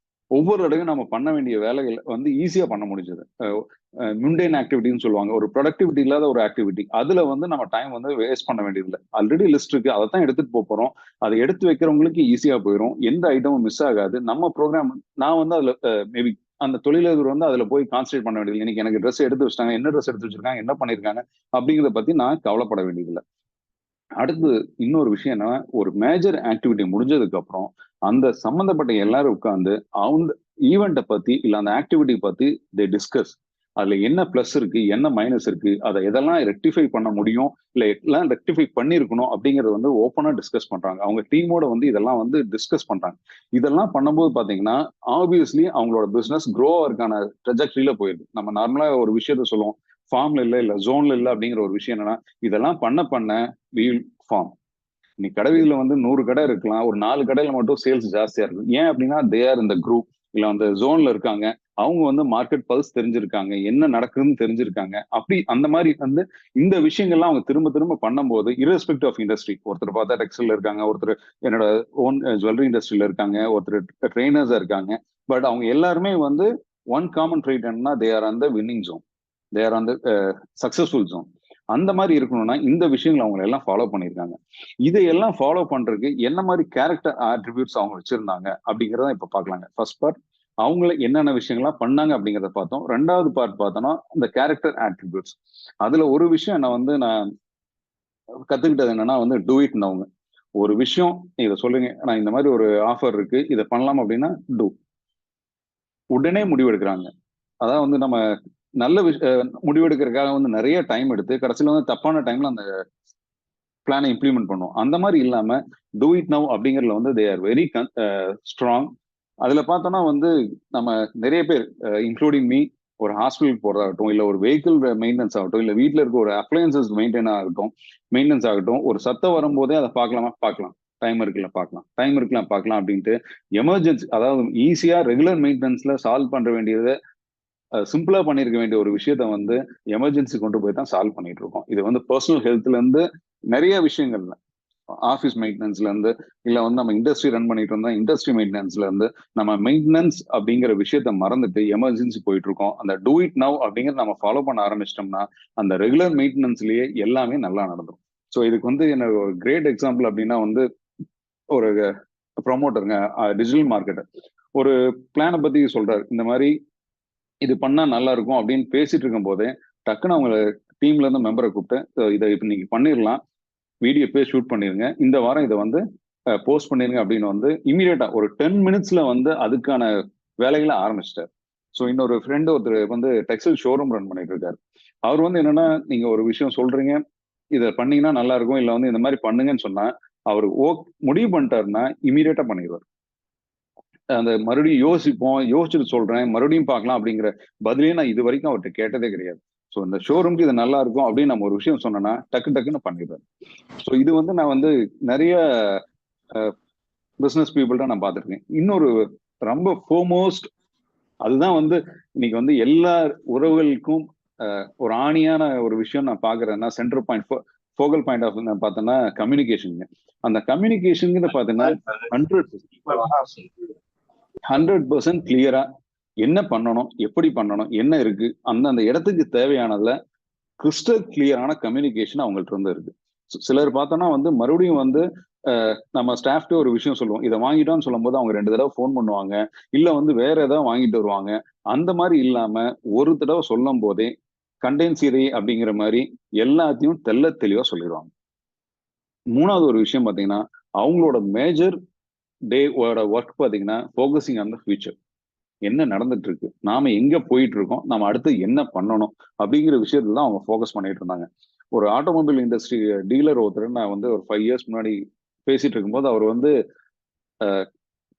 ஒவ்வொரு இடையும் நம்ம பண்ண வேண்டிய வேலைகள் வந்து ஈஸியா பண்ண முடிஞ்சது. முண்டேன் ஆக்டிவிட்டின்னு சொல்லுவாங்க, ஒரு ப்ரொடக்டிவிட்டி இல்லாத ஒரு ஆக்டிவிட்டி. அதுல வந்து நம்ம டைம் வந்து வேஸ்ட் பண்ண வேண்டியதில்லை. ஆல்ரெடி லிஸ்ட் இருக்கு, அதை தான் எடுத்துட்டு போறோம். அதை எடுத்து வைக்கிறவங்களுக்கு ஈஸியா போயிடும், எந்த ஐட்டமும் மிஸ் ஆகாது. நம்ம ப்ரோக்ராம் நான் வந்து அதுல மேபி அந்த தொழிலதிபர் வந்து அதுல போய் கான்சன்ட்ரேட் பண்ண வேண்டியது. இன்னைக்கு எனக்கு ட்ரெஸ் எடுத்து வச்சிட்டாங்க, என்ன ட்ரெஸ் எடுத்து வச்சிருக்காங்க, என்ன பண்ணிருக்காங்க அப்படிங்கிறத பத்தி நான் கவலைப்பட வேண்டியதில்லை. அடுத்து இன்னொரு விஷயம் என்ன, ஒரு மேஜர் ஆக்டிவிட்டி முடிஞ்சதுக்கு அப்புறம் அந்த சம்பந்தப்பட்ட எல்லாரும் உட்கார்ந்து அவங்க ஈவெண்ட்டை பத்தி இல்ல அந்த ஆக்டிவிட்டி பத்தி தே டிஸ்கஸ். அதுல என்ன பிளஸ் இருக்கு, என்ன மைனஸ் இருக்கு, அதை எதெல்லாம் ரெக்டிஃபை பண்ண முடியும், இல்ல எல்லாம் ரெக்டிஃபை பண்ணிருக்கணும் அப்படிங்கறது வந்து ஓப்பனா டிஸ்கஸ் பண்றாங்க. அவங்க டீமோட வந்து இதெல்லாம் வந்து டிஸ்கஸ் பண்றாங்க. இதெல்லாம் பண்ணும்போது பாத்தீங்கன்னா ஆப்வியஸ்லி அவங்களோட பிசினஸ் க்ரோ ஆகிறதுக்கான ட்ரெஜெக்டரியில போயிடுது. நம்ம நார்மலா ஒரு விஷயத்த சொல்லுவோம், ஃபார்ம்ல இல்ல ஜோன்ல இல்ல அப்படிங்கிற ஒரு விஷயம் என்னன்னா, இதெல்லாம் பண்ண வீல் ஃபார்ம். இன்னைக்கு கடைவீதியில வந்து 100 கடை இருக்கலாம், ஒரு 4 கடையில மட்டும் சேல்ஸ் ஜாஸ்தியா இருக்கு. ஏன் அப்படின்னா தே ஆர் இந்த குரூப், இல்ல அந்த ஜோன்ல இருக்காங்க. அவங்க வந்து மார்க்கெட் பல்ஸ் தெரிஞ்சிருக்காங்க, என்ன நடக்குதுன்னு தெரிஞ்சிருக்காங்க. அப்படி அந்த மாதிரி வந்து இந்த விஷயங்கள்லாம் அவங்க திரும்ப திரும்ப பண்ணும்போது இரஸ்பெக்ட் ஆஃப் இண்டஸ்ட்ரி, ஒருத்தர் பார்த்தா டெக்ஸ்டைல் இருக்காங்க, ஒருத்தர் என்னோட ஓன் ஜுவல்லரி இண்டஸ்ட்ரியில இருக்காங்க, ஒருத்தர் ட்ரெயினர்ஸா இருக்காங்க. பட் அவங்க எல்லாருமே வந்து ஒன் காமன் ட்ரைட் என்னன்னா தே ஆர் அந்த வின்னிங் ஜோன், தே ஆர் அந்த சக்சஸ்ஃபுல் ஜோன். அந்த மாதிரி இருக்கணும்னா இந்த விஷயங்களை அவங்க எல்லாம் ஃபாலோ பண்ணியிருக்காங்க. இதையெல்லாம் ஃபாலோ பண்றதுக்கு என்ன மாதிரி கேரக்டர் ஆட்ரிபியூட்ஸ் அவங்க வச்சிருந்தாங்க அப்படிங்கிறத இப்ப பாக்கலாங்க. ஃபர்ஸ்ட் பார்ட் அவங்கள என்னென்ன விஷயங்கள்லாம் பண்ணாங்க அப்படிங்கிறத பார்த்தோம். ரெண்டாவது பார்ட் பார்த்தோம்னா இந்த கேரக்டர் ஆட்ரிபியூட்ஸ். அதுல ஒரு விஷயம் நான் கத்துக்கிட்டது என்னன்னா வந்து டூ இட் நவுங்க. ஒரு விஷயம் இதை சொல்லுங்க, நான் இந்த மாதிரி ஒரு ஆஃபர் இருக்கு, இதை பண்ணலாம் அப்படின்னா டூ, உடனே முடிவெடுக்கிறாங்க. அதான் வந்து நம்ம நல்ல முடிவெடுக்கிறதுக்காக வந்து நிறைய டைம் எடுத்து கடைசியில வந்து தப்பான டைம்ல அந்த பிளானை இம்ப்ளிமெண்ட் பண்ணுவோம். அந்த மாதிரி இல்லாம டூ இட் நவ் அப்படிங்கறதுல வந்து தே ஆர் வெரி ஸ்ட்ராங். அதுல பார்த்தோம்னா வந்து நம்ம நிறைய பேர் இன்க்ளூடிங் மீ, ஒரு ஹாஸ்பிட்டலுக்கு போறதாகட்டும், இல்ல ஒரு வெஹிக்கிள் மெயின்டெனன்ஸ் ஆகட்டும், இல்ல வீட்டுல இருக்க ஒரு அப்ளையன்சஸ் மெயின்டெனன்ஸ் ஆகட்டும், ஒரு சத்தம் வரும்போதே அதை பார்க்கலாம், டைம் இருக்குல்ல பார்க்கலாம் அப்படின்ட்டு எமர்ஜென்சி, அதாவது ஈஸியா ரெகுலர் மெயின்டெனன்ஸ்ல சால்வ் பண்ற வேண்டியதை சிம்பிளா பண்ணிருக்க வேண்டிய ஒரு விஷயத்த வந்து எமர்ஜென்சி கொண்டு போய் தான் சால்வ் பண்ணிட்டு இருக்கோம். இது வந்து பர்சனல் ஹெல்த்ல இருந்து நிறைய விஷயங்கள்ல, ஆஃபீஸ் மெயின்டெனன்ஸ்ல இருந்து, இல்ல வந்து நம்ம இண்டஸ்ட்ரி ரன் பண்ணிட்டு இருந்தா இண்டஸ்ட்ரி மெயின்டெனன்ஸ்ல இருந்து, நம்ம மெயின்டெனன்ஸ் அப்படிங்கிற விஷயத்த மறந்துட்டு எமர்ஜென்சி போயிட்டு இருக்கோம். அந்த டூ இட் நவ் அப்படிங்கறத நம்ம ஃபாலோ பண்ண ஆரம்பிச்சிட்டோம்னா அந்த ரெகுலர் மெயின்டெனன்ஸ்லயே எல்லாமே நல்லா நடந்துடும். ஸோ இதுக்கு வந்து என்ன ஒரு கிரேட் எக்ஸாம்பிள் அப்படின்னா வந்து ஒரு ப்ரொமோட்டருங்க, டிஜிட்டல் மார்க்கெட்டர் ஒரு பிளானை பத்தி சொல்றாரு. இந்த மாதிரி இது பண்ணா நல்லா இருக்கும் அப்படின்னு பேசிட்டு இருக்கும் போதே டக்குன்னு அவங்க டீம்ல இருந்து மெம்பரை கூப்பிட்டு இதை இப்ப நீங்க பண்ணிடலாம், வீடியோ போய் ஷூட் பண்ணிருங்க, இந்த வாரம் இதை வந்து போஸ்ட் பண்ணிருங்க அப்படின்னு வந்து இமீடியட்டா ஒரு 10 மினிட்ஸ்ல வந்து அதுக்கான வேலைகளை ஆரம்பிச்சிட்டாரு. ஸோ இன்னொரு ஃப்ரெண்டு ஒருத்தர் வந்து டெக்ஸ்டைல் ஷோரூம் ரன் பண்ணிட்டு இருக்காரு. அவர் வந்து என்னன்னா, நீங்க ஒரு விஷயம் சொல்றீங்க, இதை பண்ணீங்கன்னா நல்லா இருக்கும், இல்ல வந்து இந்த மாதிரி பண்ணுங்கன்னு சொன்னா அவர் முடிவு பண்ணிட்டாருன்னா இமீடியட்டா பண்ணிடுவார். அந்த மறுபடியும் யோசிச்சுட்டு சொல்றேன், மறுபடியும் பார்க்கலாம் அப்படிங்கிற பதிலே நான் இது வரைக்கும் அவர்கிட்ட கேட்டதே கிடையாது. ஸோ இந்த ஷோரூம்க்கு இது நல்லா இருக்கும் அப்படின்னு நம்ம ஒரு விஷயம் சொன்னோம்னா டக்குன்னு பண்ணிடுறாரு. ஸோ இது வந்து நான் வந்து நிறைய பிசினஸ் பீப்புள்கிட்ட நான் பார்த்துருக்கேன். இன்னொரு ரொம்ப ஃபோமோஸ்ட், அதுதான் வந்து இன்னைக்கு வந்து எல்லா உறவுகளுக்கும் ஒரு ஆணியான ஒரு விஷயம் நான் பாக்குறேன்னா, center point, focal point of பார்த்தோன்னா கம்யூனிகேஷன். அந்த கம்யூனிகேஷன் பார்த்தீங்கன்னா 100% கிளியரா என்ன பண்ணணும், எப்படி பண்ணணும், என்ன இருக்கு, அந்த இடத்துக்கு தேவையானதுல கிறிஸ்டல் கிளியரான கம்யூனிகேஷன் அவங்கள்ட்ட இருந்து இருக்கு. சிலர் பார்த்தோம்னா வந்து மறுபடியும் வந்து நம்ம ஸ்டாஃப்டே ஒரு விஷயம் சொல்லுவோம், இதை வாங்கிட்டோம்னு சொல்லும் போது அவங்க 2 தடவை ஃபோன் பண்ணுவாங்க, இல்ல வந்து வேற ஏதாவது வாங்கிட்டு வருவாங்க. அந்த மாதிரி இல்லாம ஒரு தடவை சொல்லும் போதே கண்டென்சரி அப்படிங்கிற மாதிரி எல்லாத்தையும் தெள்ள தெளிவா சொல்லிடுவாங்க. 3வது ஒரு விஷயம் பாத்தீங்கன்னா, அவங்களோட மேஜர் ஒர்க் பாத்தீங்கன்னா ஃபோகஸிங் ஆன் த ஃபியூச்சர். என்ன நடந்துட்டு இருக்கு, நாம எங்க போயிட்டு இருக்கோம், நம்ம அடுத்து என்ன பண்ணணும் அப்படிங்கிற விஷயத்துல தான் அவங்க ஃபோக்கஸ் பண்ணிட்டு இருந்தாங்க. ஒரு ஆட்டோமொபைல் இண்டஸ்ட்ரி டீலர் ஒருத்தர் நான் வந்து ஒரு 5 இயர்ஸ் முன்னாடி பேசிட்டு இருக்கும்போது அவர் வந்து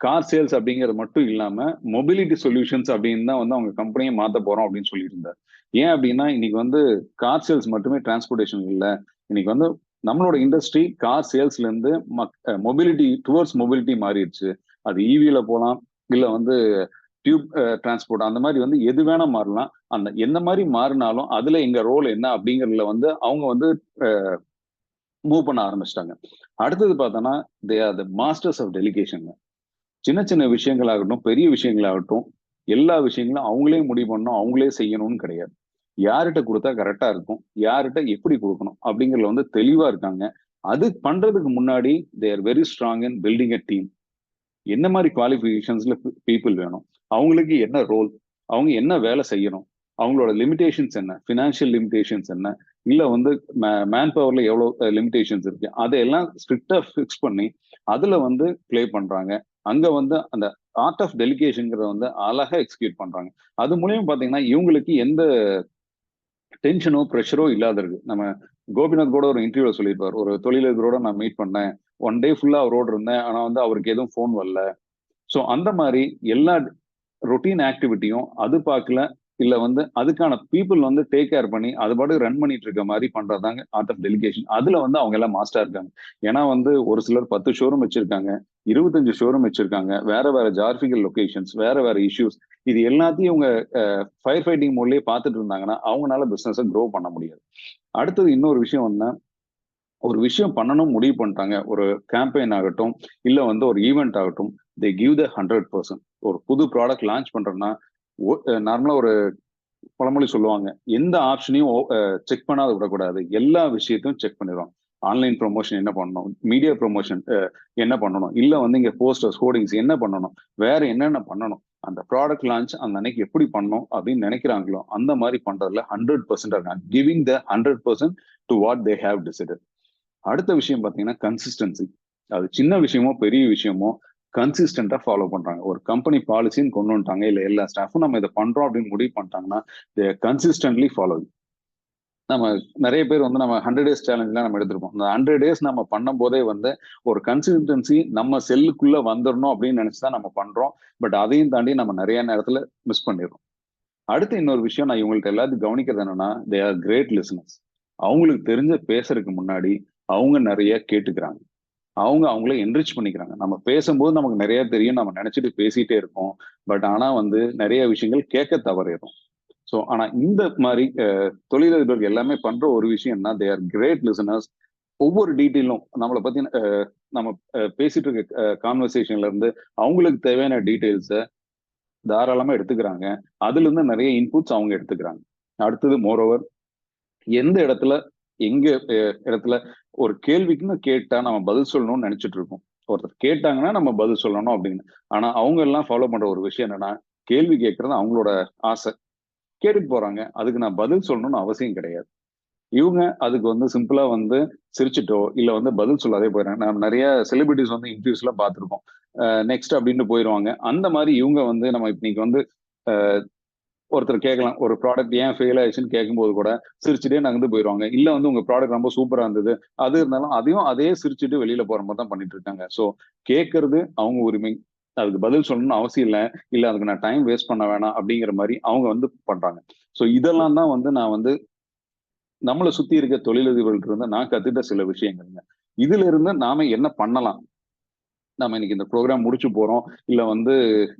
கார் சேல்ஸ் அப்படிங்கிறது மட்டும் இல்லாம மொபிலிட்டி சொல்யூஷன்ஸ் அப்படின்னு தான் வந்து அவங்க கம்பெனியை மாத்த போறோம் அப்படின்னு சொல்லியிருந்தார். ஏன் அப்படின்னா இன்னைக்கு வந்து கார் சேல்ஸ் மட்டுமே டிரான்ஸ்போர்டேஷன் இல்லை, இன்னைக்கு வந்து நம்மளோட இண்டஸ்ட்ரி கார் சேல்ஸ்ல இருந்து மொபிலிட்டி டுவர்ட்ஸ் மொபிலிட்டி மாறிடுச்சு. அது ஈவில போகலாம், இல்ல வந்து டியூப் டிரான்ஸ்போர்ட், அந்த மாதிரி வந்து எது வேணா மாறலாம். அந்த எந்த மாதிரி மாறினாலும் அதுல எங்க ரோல் என்ன அப்படிங்கறதுல வந்து அவங்க வந்து மூவ் பண்ண ஆரம்பிச்சிட்டாங்க. அடுத்தது பார்த்தோன்னா they are the masters of delegation. சின்ன சின்ன விஷயங்களாகட்டும், பெரிய விஷயங்களாகட்டும், எல்லா விஷயங்களும் அவங்களே முடிவு பண்ணணும், அவங்களே செய்யணும்னு கிடையாது. யார்கிட்ட கொடுத்தா கரெக்டா இருக்கும், யார்கிட்ட எப்படி கொடுக்கணும் அப்படிங்கறதுல வந்து தெளிவா இருக்காங்க. அது பண்றதுக்கு முன்னாடி they are very strong in building a team. என்ன மாதிரி குவாலிஃபிகேஷன்ஸ்ல பீப்புள் வேணும், அவங்களுக்கு என்ன ரோல், அவங்க என்ன வேலை செய்யணும், அவங்களோட லிமிடேஷன்ஸ் என்ன, ஃபினான்ஷியல் லிமிடேஷன்ஸ் என்ன, இல்ல வந்து மேன் பவர்ல எவ்வளவு லிமிடேஷன்ஸ் இருக்கு, அதையெல்லாம் ஸ்ட்ரிக்டா ஃபிக்ஸ் பண்ணி அதுல வந்து பிளே பண்றாங்க. அங்க வந்து அந்த ஆர்ட் ஆஃப் டெலிகேஷன்ங்கிறத வந்து அழகா எக்ஸிக்யூட் பண்றாங்க. அது மூலியம் பாத்தீங்கன்னா இவங்களுக்கு எந்த டென்ஷனோ ப்ரெஷரோ இல்லாத இருக்கு. நம்ம கோபிநாத் கூட ஒரு இன்டர்வியூல சொல்லியிருப்பார், ஒரு தொழிலதிபரோட நான் மீட் பண்ணேன், 1 டே ஃபுல்லா அவரோட இருந்தேன், ஆனா வந்து அவருக்கு எதுவும் ஃபோன் வரல. ஸோ அந்த மாதிரி எல்லா ரொட்டீன் ஆக்டிவிட்டியும் அது பார்க்கல, இல்ல வந்து அதுக்கான பீப்புள் வந்து டேக் கேர் பண்ணி அது பாட்டுக்கு ரன் பண்ணிட்டு இருக்க மாதிரி பண்றதாங்க ஆர்ட் ஆஃப் டெலிகேஷன். அதுல வந்து அவங்க எல்லாம் மாஸ்டர் இருக்காங்க. ஏன்னா வந்து ஒரு சிலர் 10 ஷோரூம் வச்சிருக்காங்க, 25 ஷோரூம் வச்சிருக்காங்க, வேற வேற ஜார்பிகல் லொகேஷன்ஸ், வேற வேற இஷ்யூஸ். இது எல்லாத்தையும் இவங்க ஃபயர் ஃபைட்டிங் மோட்லயே பார்த்துட்டு இருந்தாங்கன்னா அவங்களால பிசினஸை க்ரோ பண்ண முடியாது. அடுத்தது இன்னொரு விஷயம் வந்து, ஒரு விஷயம் பண்ணணும் முடிவு பண்ணிட்டாங்க, ஒரு கேம்பெயின் ஆகட்டும், இல்ல வந்து ஒரு ஈவெண்ட் ஆகட்டும், தே கிவ் த 100%. ஒரு புது ப்ராடக்ட் லான்ச் பண்றோம்னா நார்மலா ஒரு பழமொழி சொல்லுவாங்க, எந்த ஆப்ஷனையும் செக் பண்ணாத விடக்கூடாது, எல்லா விஷயத்தையும் செக் பண்ணிடுவாங்க. ஆன்லைன் ப்ரொமோஷன் என்ன பண்ணணும், மீடியா ப்ரொமோஷன் என்ன பண்ணணும், இல்ல வந்து இங்க போஸ்டர்ஸ் ஹோர்டிங்ஸ் என்ன பண்ணணும், வேற என்னென்ன பண்ணணும், அந்த ப்ராடக்ட் லான்ச் அந்த அன்னைக்கு எப்படி பண்ணணும் அப்படின்னு நினைக்கிறாங்களோ அந்த மாதிரி பண்றதுல 100% இருக்காங்க, giving the 100% to what they have decided. அடுத்த விஷயம் பாத்தீங்கன்னா கன்சிஸ்டன்சி. அது சின்ன விஷயமோ பெரிய விஷயமோ கன்சிஸ்டன்டா ஃபாலோ பண்றாங்க. ஒரு கம்பெனி பாலிசின்னு கொண்டு வந்துட்டாங்க, இல்ல எல்லா ஸ்டாஃபும் நம்ம இதை பண்றோம் அப்படின்னு முடிவு பண்ணிட்டாங்கன்னா தே கன்சிஸ்டன்ட்லி ஃபாலோ. நம்ம நிறைய பேர் வந்து நம்ம 100 டேஸ் சேலஞ்ச்லாம் நம்ம எடுத்திருப்போம். அந்த 100 டேஸ் நம்ம பண்ணும் போதே வந்து ஒரு கன்சிஸ்டன்சி நம்ம செல்லுக்குள்ள வந்துடணும் அப்படின்னு நினைச்சுதான் நம்ம பண்றோம். பட் அதையும் தாண்டி நம்ம நிறைய நேரத்துல மிஸ் பண்ணிடுறோம். அடுத்து இன்னொரு விஷயம் நான் இவங்கள்ட்ட எல்லாத்தையும் கவனிக்கிறது என்னன்னா, தே ஆர் கிரேட் லிசனர்ஸ். அவங்களுக்கு தெரிஞ்ச பேசுறதுக்கு முன்னாடி அவங்க நிறைய கேட்டுக்கிறாங்க. அவங்க அவங்கள என்ரிச் பண்ணிக்கிறாங்க. நம்ம பேசும்போது நமக்கு நிறைய தெரியும், நம்ம நினைச்சிட்டு பேசிட்டே இருக்கோம். பட் ஆனா வந்து நிறைய விஷயங்கள் கேட்க தவறிடும். ஸோ ஆனா இந்த மாதிரி தொழிலதிபர்கள் எல்லாமே பண்ற ஒரு விஷயம்னா தே ஆர் கிரேட் லிசனர்ஸ். ஒவ்வொரு டீட்டெயிலும் நம்மளை பத்தி நம்ம பேசிட்டு இருக்க கான்வர்சேஷன்ல இருந்து அவங்களுக்கு தேவையான டீட்டெயில்ஸை தாராளமா எடுத்துக்கிறாங்க. அதுல இருந்து நிறைய இன்புட்ஸ் அவங்க எடுத்துக்கிறாங்க. அடுத்தது மோரோவர், எந்த இடத்துல எங்க இடத்துல ஒரு கேள்விக்குன்னு கேட்டா நம்ம பதில் சொல்லணும்னு நினைச்சிட்டு இருக்கோம். ஒருத்தர் கேட்டாங்கன்னா நம்ம பதில் சொல்லணும் அப்படின்னு. ஆனா அவங்க எல்லாம் ஃபாலோ பண்ற ஒரு விஷயம் என்னன்னா, கேள்வி கேட்கறது அவங்களோட ஆசை, கேட்டுட்டு போறாங்க, அதுக்கு நான் பதில் சொல்லணும்னு அவசியம் கிடையாது. இவங்க அதுக்கு வந்து சிம்பிளா வந்து சிரிச்சுட்டோ இல்ல வந்து பதில் சொல்லாதே போயிடுறாங்க. நம்ம நிறைய செலிபிரிட்டிஸ் வந்து இன்டர்வியூஸ் எல்லாம் பார்த்திருக்கோம், நெக்ஸ்ட் அப்படின்னு போயிடுவாங்க. அந்த மாதிரி இவங்க வந்து நம்ம இன்னைக்கு வந்து ஒருத்தர் கேட்கலாம், ஒரு ப்ராடக்ட் ஏன் ஃபெயில் ஆயிடுச்சுன்னு கேட்கும்போது கூட சிரிச்சுட்டே நகர்ந்து போயிடுவாங்க. இல்ல வந்து உங்க ப்ராடக்ட் ரொம்ப சூப்பரா இருந்தது, அது இருந்தாலும் அதையும் அதே சிரிச்சுட்டு வெளியில போற மாதிரி தான் பண்ணிட்டு இருக்காங்க. ஸோ கேட்கறது அவங்க உரிமை, அதுக்கு பதில் சொல்லணும்னு அவசியம் இல்லை, இல்ல அதுக்கு நான் டைம் வேஸ்ட் பண்ண வேணாம் அப்படிங்கிற மாதிரி அவங்க வந்து பண்றாங்க. ஸோ இதெல்லாம் தான் வந்து நான் வந்து நம்மளை சுத்தி இருக்க தொழிலதிபர்கள் இருந்து நான் கத்துட்ட சில விஷயங்கள்ங்க. இதுல இருந்து நாம என்ன பண்ணலாம், நம்ம இன்னைக்கு இந்த ப்ரோக்ராம் முடிச்சு போறோம், இல்ல வந்து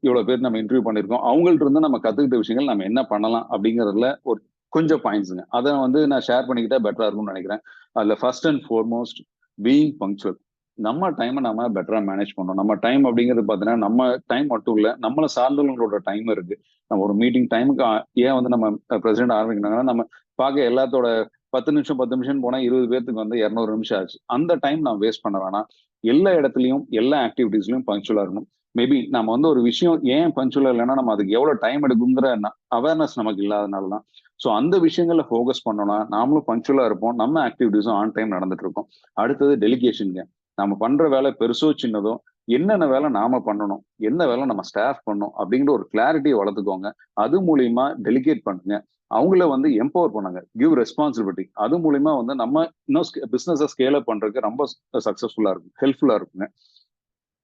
இவ்வளவு பேர் நம்ம இன்டர்வியூ பண்ணிருக்கோம், அவங்கள்ட்ட இருந்து நம்ம கத்துக்கிட்ட விஷயங்கள் நம்ம என்ன பண்ணலாம் அப்படிங்கறதுல ஒரு கொஞ்சம் பாயிண்ட்ஸுங்க. அதை வந்து நான் ஷேர் பண்ணிக்கிட்டா பெட்டரா இருக்கும்னு நினைக்கிறேன். அதுல first and foremost being punctual. நம்ம டைமை நம்ம பெட்டரா மேனேஜ் பண்ணணும். நம்ம டைம் அப்படிங்கிறது பார்த்தீங்கன்னா நம்ம டைம் மட்டும் இல்லை, நம்மளை சார்ந்தவங்களோட டைம் இருக்கு. நம்ம ஒரு மீட்டிங் டைமுக்கு ஏன் வந்து நம்ம பிரசிடென்ட் ஆரம்பிக்கணும்னா, நம்ம பார்க்க எல்லாத்தோட 10 நிமிஷம் போனா 20 பேர்த்துக்கு வந்து 200 நிமிஷம் ஆச்சு. அந்த டைம் நான் வேஸ்ட் பண்ண வேணாம். எல்லா இடத்துலயும் எல்லா ஆக்டிவிட்டீஸ்லயும் பங்க்சுவலா இருக்கணும். மேபி நம்ம வந்து ஒரு விஷயம் ஏன் பங்க்சுவலா இல்லைன்னா நம்ம அதுக்கு எவ்வளவு டைம் எடுக்குங்கிற அவேர்னஸ் நமக்கு இல்லாதனால தான். ஸோ அந்த விஷயங்கள்ல ஃபோக்கஸ் பண்ணோம்னா நாமளும் பங்க்சுவலா இருப்போம், நம்ம ஆக்டிவிட்டீஸும் ஆன் டைம் நடந்துட்டு இருக்கோம். அடுத்தது டெலிகேஷனுங்க. நம்ம பண்ற வேலை பெருசோ சின்னதோ என்னென்ன வேலை நாம பண்ணணும், என்ன வேலை நம்ம ஸ்டாஃப் பண்ணணும் அப்படிங்கிற ஒரு கிளாரிட்டியை வளர்த்துக்கோங்க. அது மூலியமா டெலிகேட் பண்ணுங்க. அவங்கள வந்து எம்பவர் பண்ணுங்க, கிவ் ரெஸ்பான்சிபிலிட்டி. அது மூலியமா வந்து நம்ம இன்னும் பிசினஸை ஸ்கேல் அப் பண்றதுக்கு ரொம்ப சக்சஸ்ஃபுல்லா இருக்கும், ஹெல்ப்ஃபுல்லா இருக்குங்க.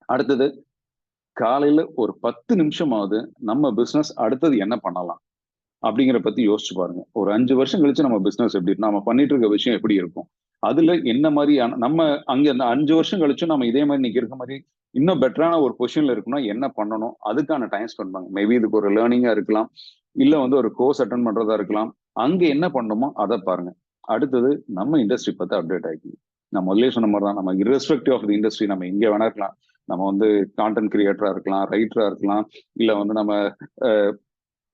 அடுத்தது காலையில ஒரு 10 நிமிஷமாவது நம்ம பிசினஸ் அடுத்தது என்ன பண்ணலாம் அப்படிங்கிற பத்தி யோசிச்சு பாருங்க. ஒரு 5 வருஷம் கழிச்சு நம்ம பிசினஸ் எப்படி நம்ம பண்ணிட்டு இருக்க விஷயம் எப்படி இருக்கும், அதுல என்ன மாதிரியான நம்ம அங்க அந்த 5 வருஷம் கழிச்சும் நம்ம இதே மாதிரி இன்னைக்கு இருக்க மாதிரி இன்னும் பெட்டரான ஒரு பொசிஷன்ல இருக்கணும், என்ன பண்ணணும் அதுக்கான டைம் ஸ்பெண்ட் பண்ணுங்க. மேபி இதுக்கு ஒரு லேர்னிங்கா இருக்கலாம், இல்ல வந்து ஒரு கோர்ஸ் அட்டன் பண்றதா இருக்கலாம். அங்க என்ன பண்ணணுமோ அதை பாருங்க. அடுத்தது நம்ம இண்டஸ்ட்ரி பத்தி அப்டேட் ஆகிக்கணும். நான் முதலே சொன்ன மாதிரி தான், நம்ம irrespective ஆஃப் தி இண்டஸ்ட்ரி நம்ம எங்க வேணா இருக்கலாம். நம்ம வந்து கான்டென்ட் கிரியேட்டரா இருக்கலாம், ரைட்டரா இருக்கலாம், இல்ல வந்து நம்ம